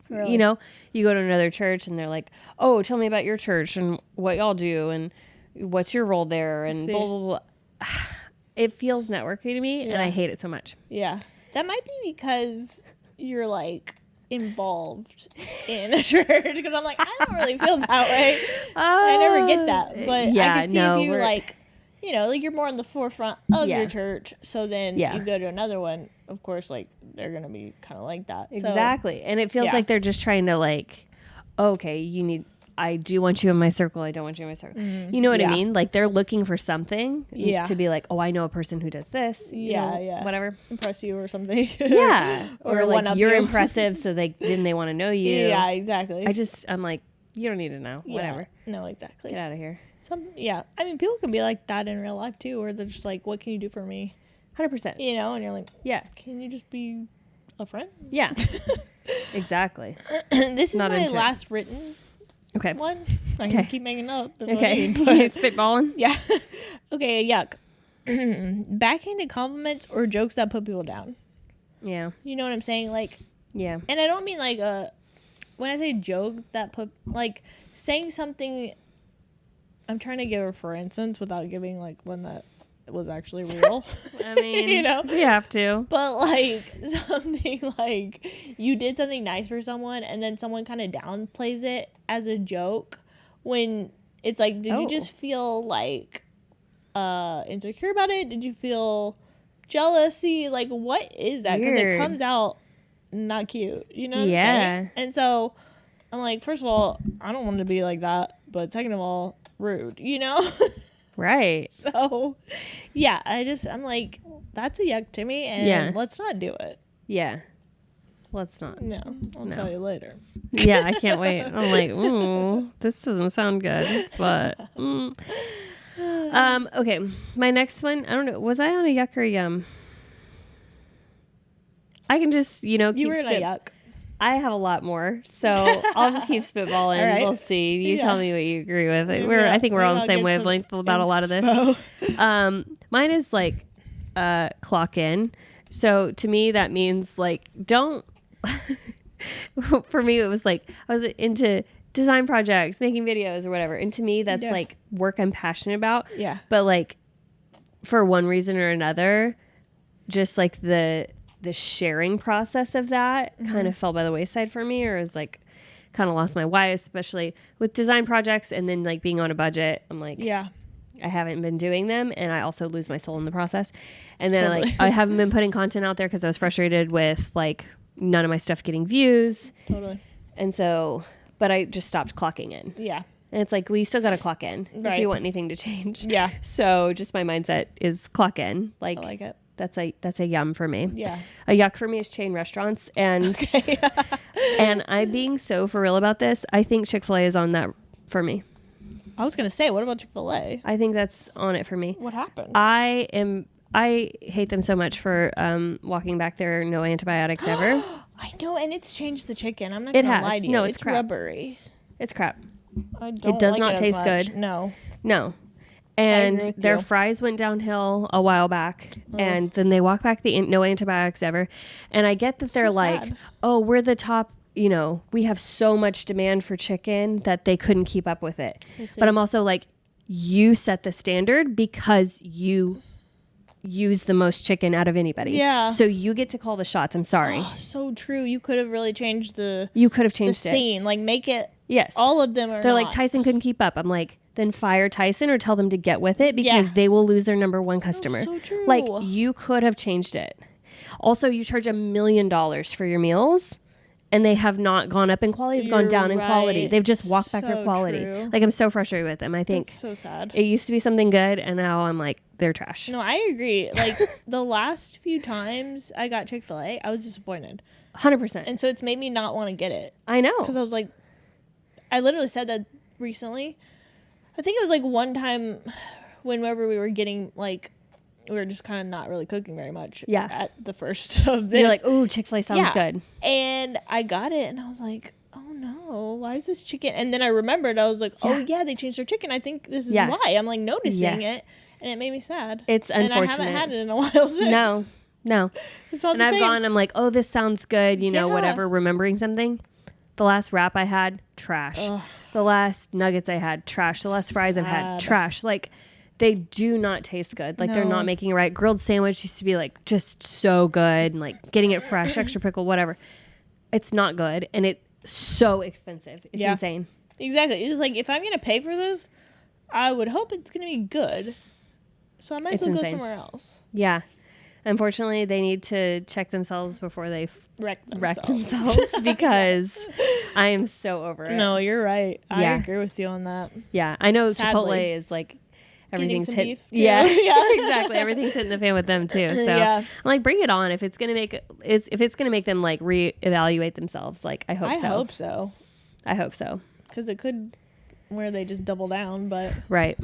Really? You know, you go to another church and they're like, oh, tell me about your church and what y'all do and what's your role there and blah, blah, blah. It feels networky to me, and I hate it so much. Yeah. That might be because you're, like, involved in a church. Because I'm like, I don't really feel that way. I never get that. But I can see if you, like, you know, like, you're more on the forefront of your church. So then you go to another one, of course, like, they're going to be kind of like that. Exactly. So, and it feels like they're just trying to, like, okay, I do want you in my circle. I don't want you in my circle. You know what I mean? Like they're looking for something to be like, oh, I know a person who does this. You know, whatever. Impress you or something. Yeah. or like you're impressive. So then they want to know you. Yeah, exactly. I'm like, you don't need to know. Whatever. No, exactly. Get out of here. I mean, people can be like that in real life too, where they're just like, what can you do for me? 100%. You know, and you're like, yeah. Can you just be a friend? Yeah. Exactly. This is my last written one. I can keep making up. Okay. Spitballing? Yeah. Okay, yuck. Backhanded compliments or jokes that put people down. Yeah. You know what I'm saying? Like, yeah. And I don't mean like when I say joke that put, like, saying something, I'm trying to give a for instance without giving like one that was actually real. I mean, you know, you have to. But like something like you did something nice for someone and then someone kind of downplays it as a joke when it's like, did you just feel like insecure about it? Did you feel jealousy? Like, what is that? Because it comes out not cute. You know what I'm saying? And so I'm like, first of all, I don't want to be like that. But second of all, rude, you know? Right. So, yeah, I'm like, that's a yuck to me, and let's not do it. Yeah. Let's not. No, I'll tell you later. Yeah, I can't wait. I'm like, ooh, this doesn't sound good, but. Okay, my next one, I don't know, was I on a yuck or a yum? I can just, keep You were in a yuck. I have a lot more, so I'll just keep spitballing. Right. We'll see. You tell me what you agree with. I think we're on the same wavelength about a lot of this. Mine is like clock in. So to me, that means like don't. For me, it was like I was into design projects, making videos or whatever, and to me, that's like work I'm passionate about. Yeah. But like for one reason or another, just like the sharing process of that kind of fell by the wayside for me, or was like kind of lost my why, especially with design projects and then like being on a budget. I'm like, I haven't been doing them, and I also lose my soul in the process. And then I haven't been putting content out there because I was frustrated with like none of my stuff getting views. Totally. And so, but I just stopped clocking in. Yeah. And it's like, we still got to clock in if you want anything to change. Yeah. So just my mindset is clock in. Like, I like it. That's a yum for me. Yeah. A yuck for me is chain restaurants. And and I'm being so for real about this. I think Chick-fil-A is on that for me. I was going to say, what about Chick-fil-A? I think that's on it for me. What happened? I hate them so much for walking back their no antibiotics ever. I know, and it's changed the chicken. I'm not going to lie to you. No, it's crap. Rubbery. It's crap. It does not taste good. No. And their fries went downhill a while back, and then they walk back the no antibiotics ever. And I get that they're like, sad. Oh, we're the top, we have so much demand for chicken that they couldn't keep up with it. But I'm also like, you set the standard because you use the most chicken out of anybody. Yeah. So you get to call the shots. I'm sorry. Oh, so true. You could have really changed the scene. Like make it. Yes. All of them are. They're like, Tyson couldn't keep up. I'm like, then fire Tyson or tell them to get with it because they will lose their number one customer. So true. Like, you could have changed it. Also, you charge $1 million for your meals, and they have not gone up in quality. They've gone down in quality. They've just walked back their quality. True. Like, I'm so frustrated with them. I think that's so sad. It used to be something good, and now I'm like, they're trash. No, I agree. Like, the last few times I got Chick-fil-A, I was disappointed. 100%. And so it's made me not want to get it. I know. Because I was like, I literally said that recently. I think it was like one time whenever we were getting like, we were just kind of not really cooking very much at the first of this. You're like, ooh, Chick-fil-A sounds good. And I got it and I was like, oh no, why is this chicken? And then I remembered, I was like, oh yeah, they changed their chicken. I think this is why. I'm like noticing it, and it made me sad. It's unfortunate. And I haven't had it in a while since. No. It's all and the I've same. gone, I'm like, oh, this sounds good, whatever, remembering something. The last wrap I had, trash. Ugh. The last nuggets I had, trash. The last fries I've had, trash. Like, they do not taste good. Like, they're not making it right. Grilled sandwich used to be, like, just so good. And, like, getting it fresh, extra pickle, whatever. It's not good. And it's so expensive. It's insane. Exactly. It's like, if I'm going to pay for this, I would hope it's going to be good. So I might as well go somewhere else. Yeah. Unfortunately, they need to check themselves before they wreck themselves because I am so over it. No, you're right. I agree with you on that. Yeah, I know. Sadly. Chipotle is like everything's hit. Yeah, exactly. Everything's hitting the fan with them too. So I'm like, bring it on. If it's gonna make them like reevaluate themselves, like I hope so. I hope so. Because it could where they just double down, but right.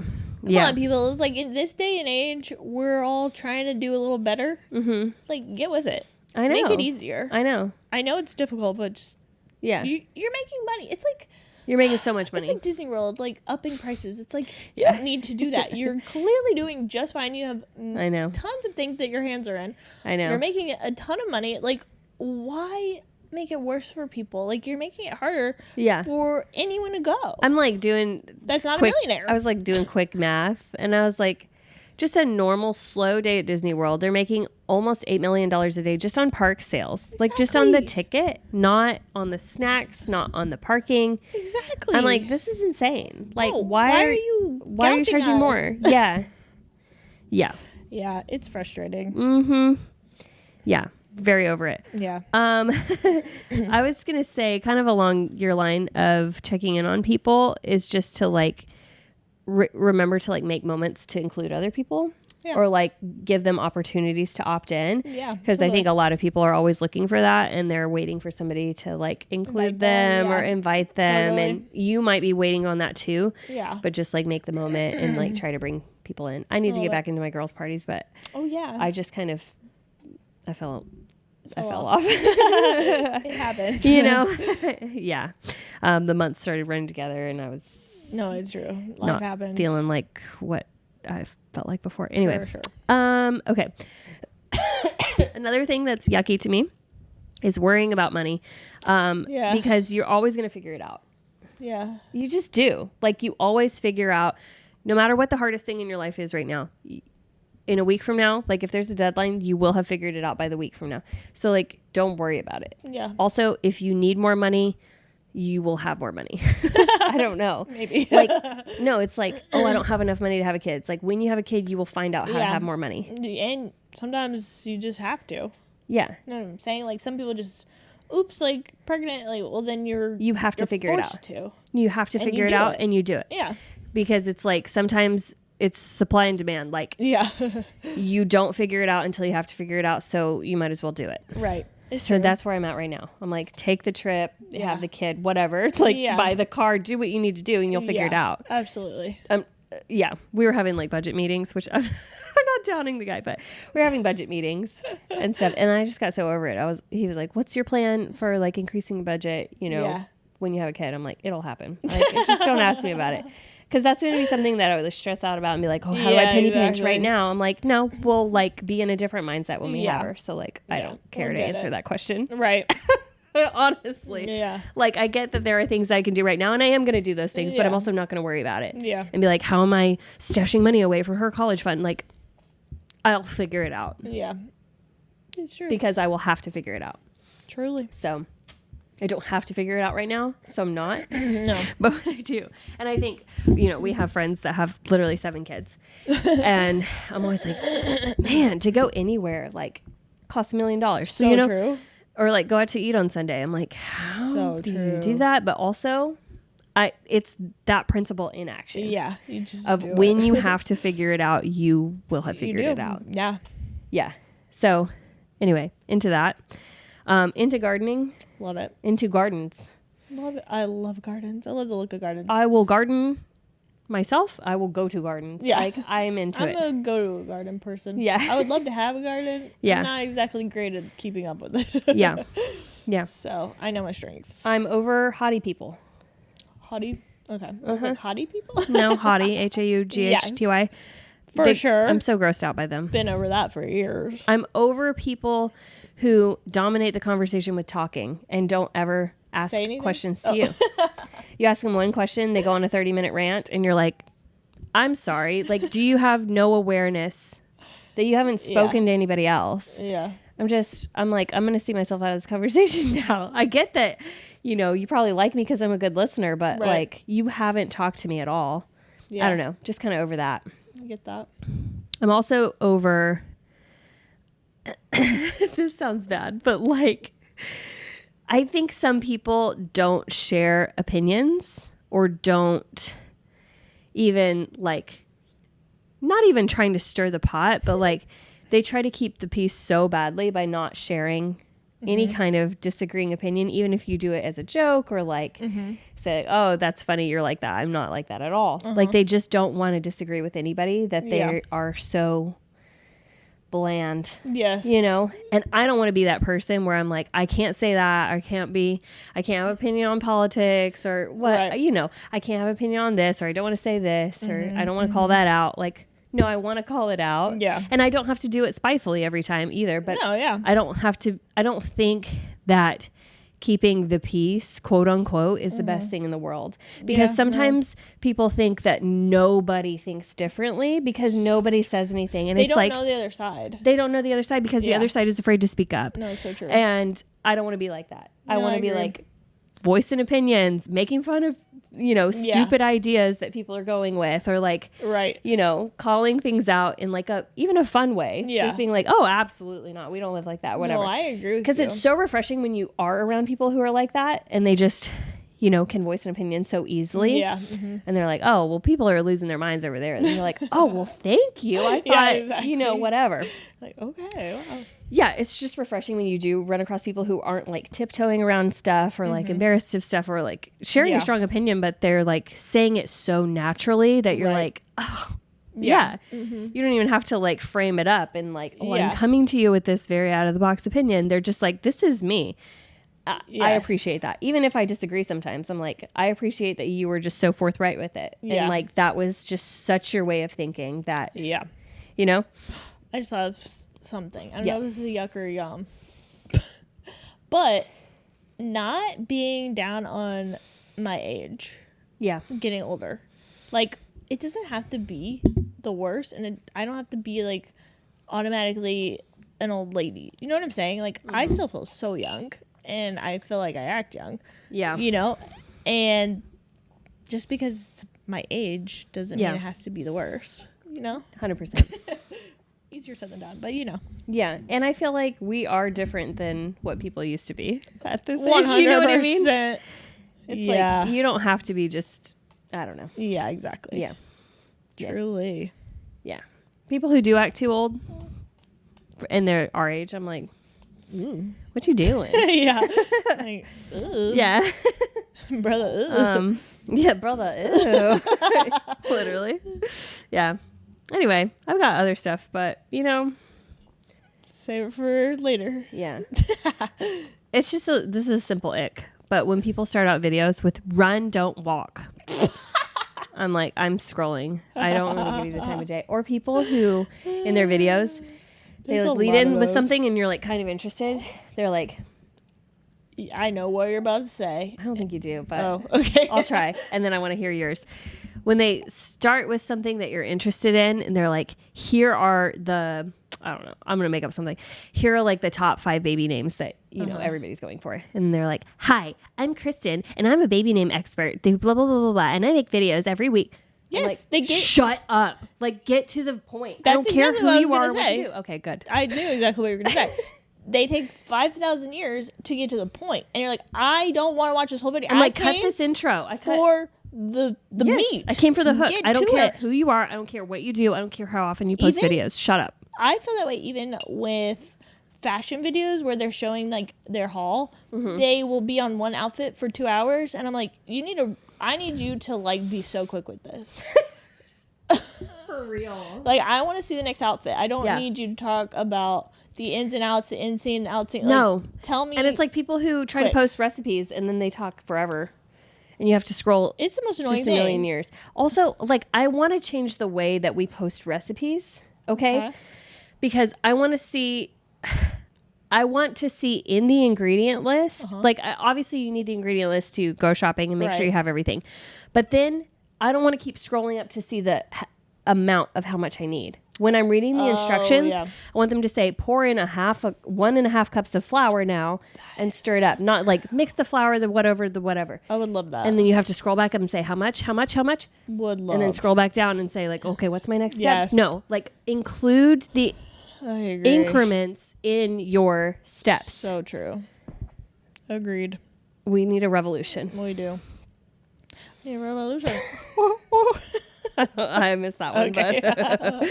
Come on, people. It's like in this day and age, we're all trying to do a little better. Mm-hmm. Like, get with it. I know. Make it easier. I know it's difficult, but just you're making money. It's like you're making so much money. It's like Disney World, like upping prices. It's like you don't need to do that. You're clearly doing just fine. You have tons of things that your hands are in. I know. You're making a ton of money. Like, why make it worse for people? Like, you're making it harder for anyone to go. I'm like that's not a millionaire. I was like doing quick math, and I was like, just a normal slow day at Disney World, they're making almost $8 million a day just on park sales. Exactly. Like just on the ticket, not on the snacks, not on the parking. Exactly. I'm like, this is insane. Like, no, why are you charging more? Yeah. Yeah, it's frustrating. Mm-hmm. Yeah. Very over it. Yeah. I was going to say kind of along your line of checking in on people is just to like remember to like make moments to include other people or like give them opportunities to opt in. Yeah. Because I think a lot of people are always looking for that and they're waiting for somebody to like include them or invite them. Totally. And you might be waiting on that too. Yeah. But just like make the moment and like try to bring people in. I need to get back into my girls' parties, but I just kind of, I fell off. It happens. You know? Yeah. The months started running together and I was it's true. Life happens. Feeling like what I felt like before. Anyway. Sure. Okay. Another thing that's yucky to me is worrying about money. Because you're always going to figure it out. Yeah. You just do. Like you always figure out, no matter what the hardest thing in your life is right now, in a week from now, like if there's a deadline, you will have figured it out by the week from now. So like, don't worry about it. Yeah. Also, if you need more money, you will have more money. I don't know. Maybe. Like, no, it's like, oh, I don't have enough money to have a kid. It's like when you have a kid, you will find out how to have more money. And sometimes you just have to. Yeah. You know what I'm saying? Like some people just, oops, like pregnant. Like, well, then you have to figure it out. You have to figure it out and you do it. Yeah. Because it's like sometimes it's supply and demand. Like, you don't figure it out until you have to figure it out. So you might as well do it. Right. So that's where I'm at right now. I'm like, take the trip, have the kid, whatever. Like, buy the car, do what you need to do, and you'll figure it out. Absolutely. We were having like budget meetings, which I'm not downing the guy, but we were having budget meetings and stuff. And I just got so over it. He was like, what's your plan for like increasing the budget, when you have a kid? I'm like, it'll happen. Like, just don't ask me about it. Because that's going to be something that I would stress out about and be like, oh, how do I penny pinch right now? I'm like, no, we'll like be in a different mindset when we have her. So like, I don't care to answer that question. Right. Honestly. Yeah. Like I get that there are things I can do right now and I am going to do those things, but I'm also not going to worry about it. Yeah. And be like, how am I stashing money away for her college fund? Like, I'll figure it out. Yeah. It's true. Because I will have to figure it out. Truly. So I don't have to figure it out right now, so I'm not. No. But when I do, and I think, we have friends that have literally 7 kids. And I'm always like, man, to go anywhere, like, costs $1 million. So, true. Or, like, go out to eat on Sunday. I'm like, how do you do that? But also, it's that principle in action. Yeah. You just of when you have to figure it out, you will have figured it out. Yeah. Yeah. So, anyway, into that. Into gardening. Love it. Into gardens. Love it. I love gardens. I love the look of gardens. I will garden myself. I will go to gardens. Yeah. Like, I'm into it. I'm a go-to-a-garden person. Yeah. I would love to have a garden. Yeah. I'm not exactly great at keeping up with it. Yeah. Yeah. So, I know my strengths. I'm over hottie people. Hottie? Okay. I was like, hottie people? No, hottie. H-A-U-G-H-T-Y. Yes. For sure. I'm so grossed out by them. Been over that for years. I'm over people who dominate the conversation with talking and don't ever ask questions to you. You ask them one question, they go on a 30-minute rant, and you're like, I'm sorry. Like, do you have no awareness that you haven't spoken to anybody else? Yeah. I'm like, I'm going to see myself out of this conversation now. I get that, you probably like me because I'm a good listener, but like, you haven't talked to me at all. Yeah. I don't know. Just kind of over that. I get that. I'm also over this sounds bad, but like, I think some people don't share opinions or don't even like, not even trying to stir the pot, but like they try to keep the peace so badly by not sharing any kind of disagreeing opinion, even if you do it as a joke or like say, oh, that's funny, you're like that. I'm not like that at all. Like they just don't want to disagree with anybody, that they are so bland. Yes. You know? And I don't want to be that person where I'm like, I can't say that. I can't have opinion on politics or what, I can't have opinion on this, or I don't want to say this, or I don't want to call that out. Like, no, I want to call it out. Yeah. And I don't have to do it spitefully every time either. But no, yeah. I don't think that keeping the peace, quote unquote, is the best thing in the world. Because sometimes people think that nobody thinks differently because nobody says anything. And they it's don't like, know the other side. they don't know the other side because the other side is afraid to speak up. No, it's so true. And I don't want to be like that. No, I want to be like voicing opinions, making fun of, stupid ideas that people are going with, or like, calling things out in like even a fun way. Yeah. Just being like, oh, absolutely not. We don't live like that. Whatever. No, I agree with you. Because it's so refreshing when you are around people who are like that and they just, can voice an opinion so easily. Yeah. And they're like, oh, well, people are losing their minds over there. And you're like, oh, well, thank you. I thought, exactly. Whatever. Like, okay, wow. Yeah, it's just refreshing when you do run across people who aren't like tiptoeing around stuff or like embarrassed of stuff or like sharing a strong opinion, but they're like saying it so naturally that you're like, oh, yeah. You don't even have to like frame it up and like, oh, I'm coming to you with this very out of the box opinion. They're just like, this is me. I appreciate that. Even if I disagree sometimes, I'm like, I appreciate that you were just so forthright with it. Yeah. And like, that was just such your way of thinking that, I just thought of something. I don't know if this is a yuck or a yum. But not being down on my age. Yeah. Getting older. Like, it doesn't have to be the worst. And I don't have to be, like, automatically an old lady. You know what I'm saying? Like, I still feel so young. And I feel like I act young. Yeah. And just because it's my age doesn't mean it has to be the worst. 100%. Easier said than done, but Yeah, and I feel like we are different than what people used to be at this age. 100%. You know what I mean? It's like, you don't have to be just, I don't know. Yeah, exactly. Yeah. Truly. Yeah. People who do act too old and they're our age, I'm like, what you doing? Yeah. Like, yeah. Brother, yeah, brother, ew. Literally. Yeah. Anyway, I've got other stuff, but, save it for later. Yeah. It's just, this is a simple ick. But when people start out videos with run, don't walk, I'm like, I'm scrolling. I don't want to give you the time of day. Or people who, in their videos, they like lead in with something and you're like kind of interested. They're like, I know what you're about to say. I don't think you do, but okay. I'll try. And then I want to hear yours. When they start with something that you're interested in and they're like, here are the, I don't know, I'm going to make up something. Here are like the top 5 baby names that, everybody's going for. And they're like, hi, I'm Kristen and I'm a baby name expert. They blah, blah, blah, blah, blah. And I make videos every week. Yes. Like, they get, shut up. Like, get to the point. I don't care who you are or what you do. Okay, good. I knew exactly what you were going to say. They take 5,000 years to get to the point. And you're like, I don't want to watch this whole video. I'm like, cut this intro. The meat. I came for the hook. I don't care who you are. I don't care what you do. I don't care how often you post videos. Shut up. I feel that way even with fashion videos where they're showing like their haul. They will be on one outfit for 2 hours. And I'm like, I need you to like be so quick with this. For real. Like, I want to see the next outfit. I don't need you to talk about the ins and outs, the insane, the outside. No. Like, tell me. And it's like people who try to post recipes and then they talk forever. And you have to scroll. It's the most annoying just a million years. Also, like, I want to change the way that we post recipes. Okay. Because I want to see in the ingredient list, like, obviously you need the ingredient list to go shopping and make sure you have everything. But then I don't want to keep scrolling up to see the amount of how much I need. When I'm reading the instructions, I want them to say, pour in 1.5 cups of flour now and stir it up. Not like mix the flour, the whatever. I would love that. And then you have to scroll back up and say, how much? Would love. And then scroll back down and say like, okay, what's my next step? No, like include the I agree. increments in your steps. So true. Agreed. We need a revolution. We do. We need a revolution. I missed that one, Okay. but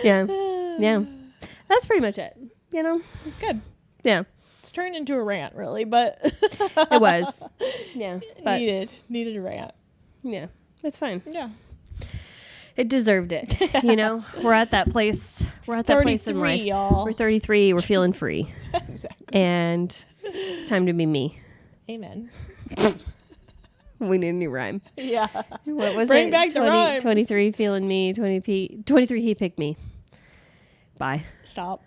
yeah. That's pretty much it. You know, It's good. yeah, It's turned into a rant, really, but it was. Yeah, but needed a rant. yeah, it's fine. Yeah. It deserved it. You know, we're at that place. We're at that place in life. Y'all. We're 33. We're feeling free, Exactly. and it's time to be me. Amen. We need a new rhyme. Yeah. What was Bring it? back the rhymes. 23 feeling me. 23 he picked me. Bye. Stop.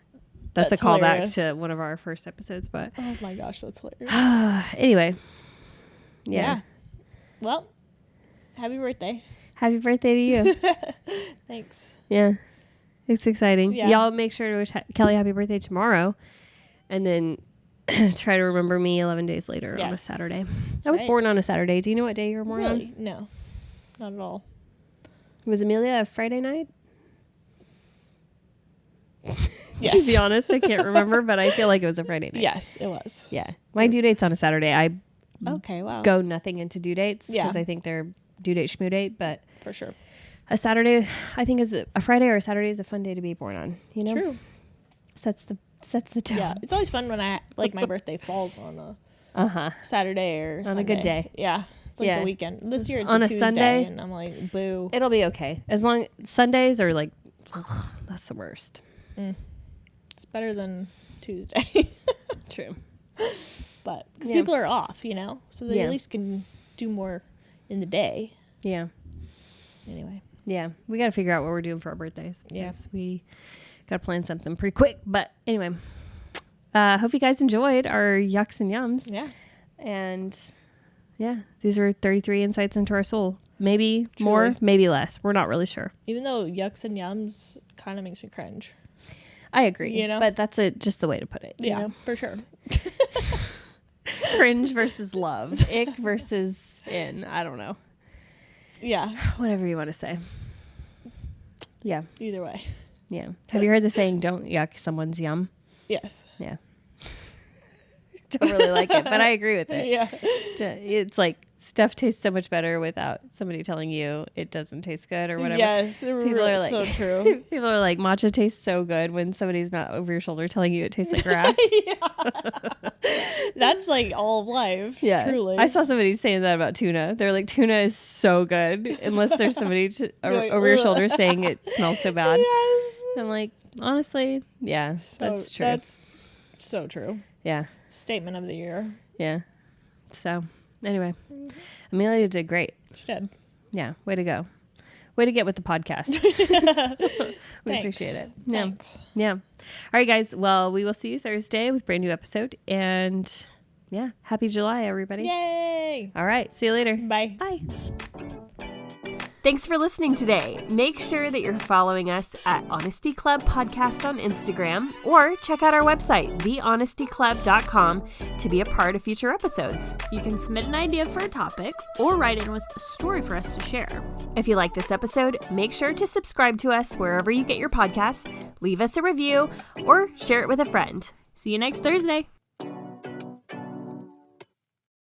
That's a That's callback hilarious. to one of our first episodes, but Oh my gosh, that's hilarious. anyway. Yeah. Well, happy birthday. Happy birthday to you. Thanks. Yeah. It's exciting. Yeah. Y'all make sure to wish Kelly happy birthday tomorrow, and then try to remember me 11 days later on a Yes. Saturday. That's I was right. born on a Saturday. Do you know what day you were born Really? No. Not at all. on? Was Amelia a Friday night? Yes. To be honest, I can't remember, but I feel like it was a Friday night. Yes, it was. Yeah. My due date's on a Saturday. I Okay, wow. go nothing into due dates because Yeah. I think they're due date schmoo date, but For sure. a Saturday, I think is a Friday or a Saturday is a fun day to be born on, you know? True. Sets the tone. Yeah. It's always fun when my birthday falls on a Uh-huh. Saturday or On a good Sunday. day. Yeah. It's like Yeah. the weekend. This year it's On a a Tuesday, Sunday? and I'm like, boo. It'll be okay. As long Sundays are like, ugh, that's the worst. It's better than Tuesday. True. But because Yeah. people are off, you know, so they Yeah. at least can do more in the day. Yeah. Anyway. Yeah. We got to figure out what we're doing for our birthdays. Yeah. Yes. We got to plan something pretty quick. But anyway, hope you guys enjoyed our yucks and yums. Yeah. And yeah, these were 33 insights into our soul. Maybe Truly. more, maybe less. We're not really sure. Even though yucks and yums kind of makes me cringe. I agree. You know? But that's just the way to put it. you Yeah, know? for sure. Cringe versus love. Ick versus in. I don't know. Yeah. Whatever you want to say. Yeah. Either way. Yeah. Have you heard the saying, don't yuck someone's yum? Yes. Yeah. Don't really like it, but I agree with it. Yeah. It's like stuff tastes so much better without somebody telling you it doesn't taste good or whatever. Yes. People are like, so true. people are like, matcha tastes so good when somebody's not over your shoulder telling you it tastes like grass. That's like all of life. Yeah. Truly. I saw somebody saying that about tuna. They're like, tuna is so good unless there's somebody like, over your "Ugh." shoulder saying it smells so bad. Yes. I'm like, honestly, yeah, that's true. That's so true. Yeah. Statement of the year. Yeah. So anyway, Amelia did great. She did. Yeah. Way to go. Way to get with the podcast. We Thanks. appreciate it. Yeah. Thanks. Yeah. All right, guys. Well, we will see you Thursday with a brand new episode. And yeah, happy July, everybody. Yay. All right. See you later. Bye. Bye. Thanks for listening today. Make sure that you're following us at Honesty Club Podcast on Instagram, or check out our website, thehonestyclub.com, to be a part of future episodes. You can submit an idea for a topic or write in with a story for us to share. If you like this episode, make sure to subscribe to us wherever you get your podcasts, leave us a review, or share it with a friend. See you next Thursday.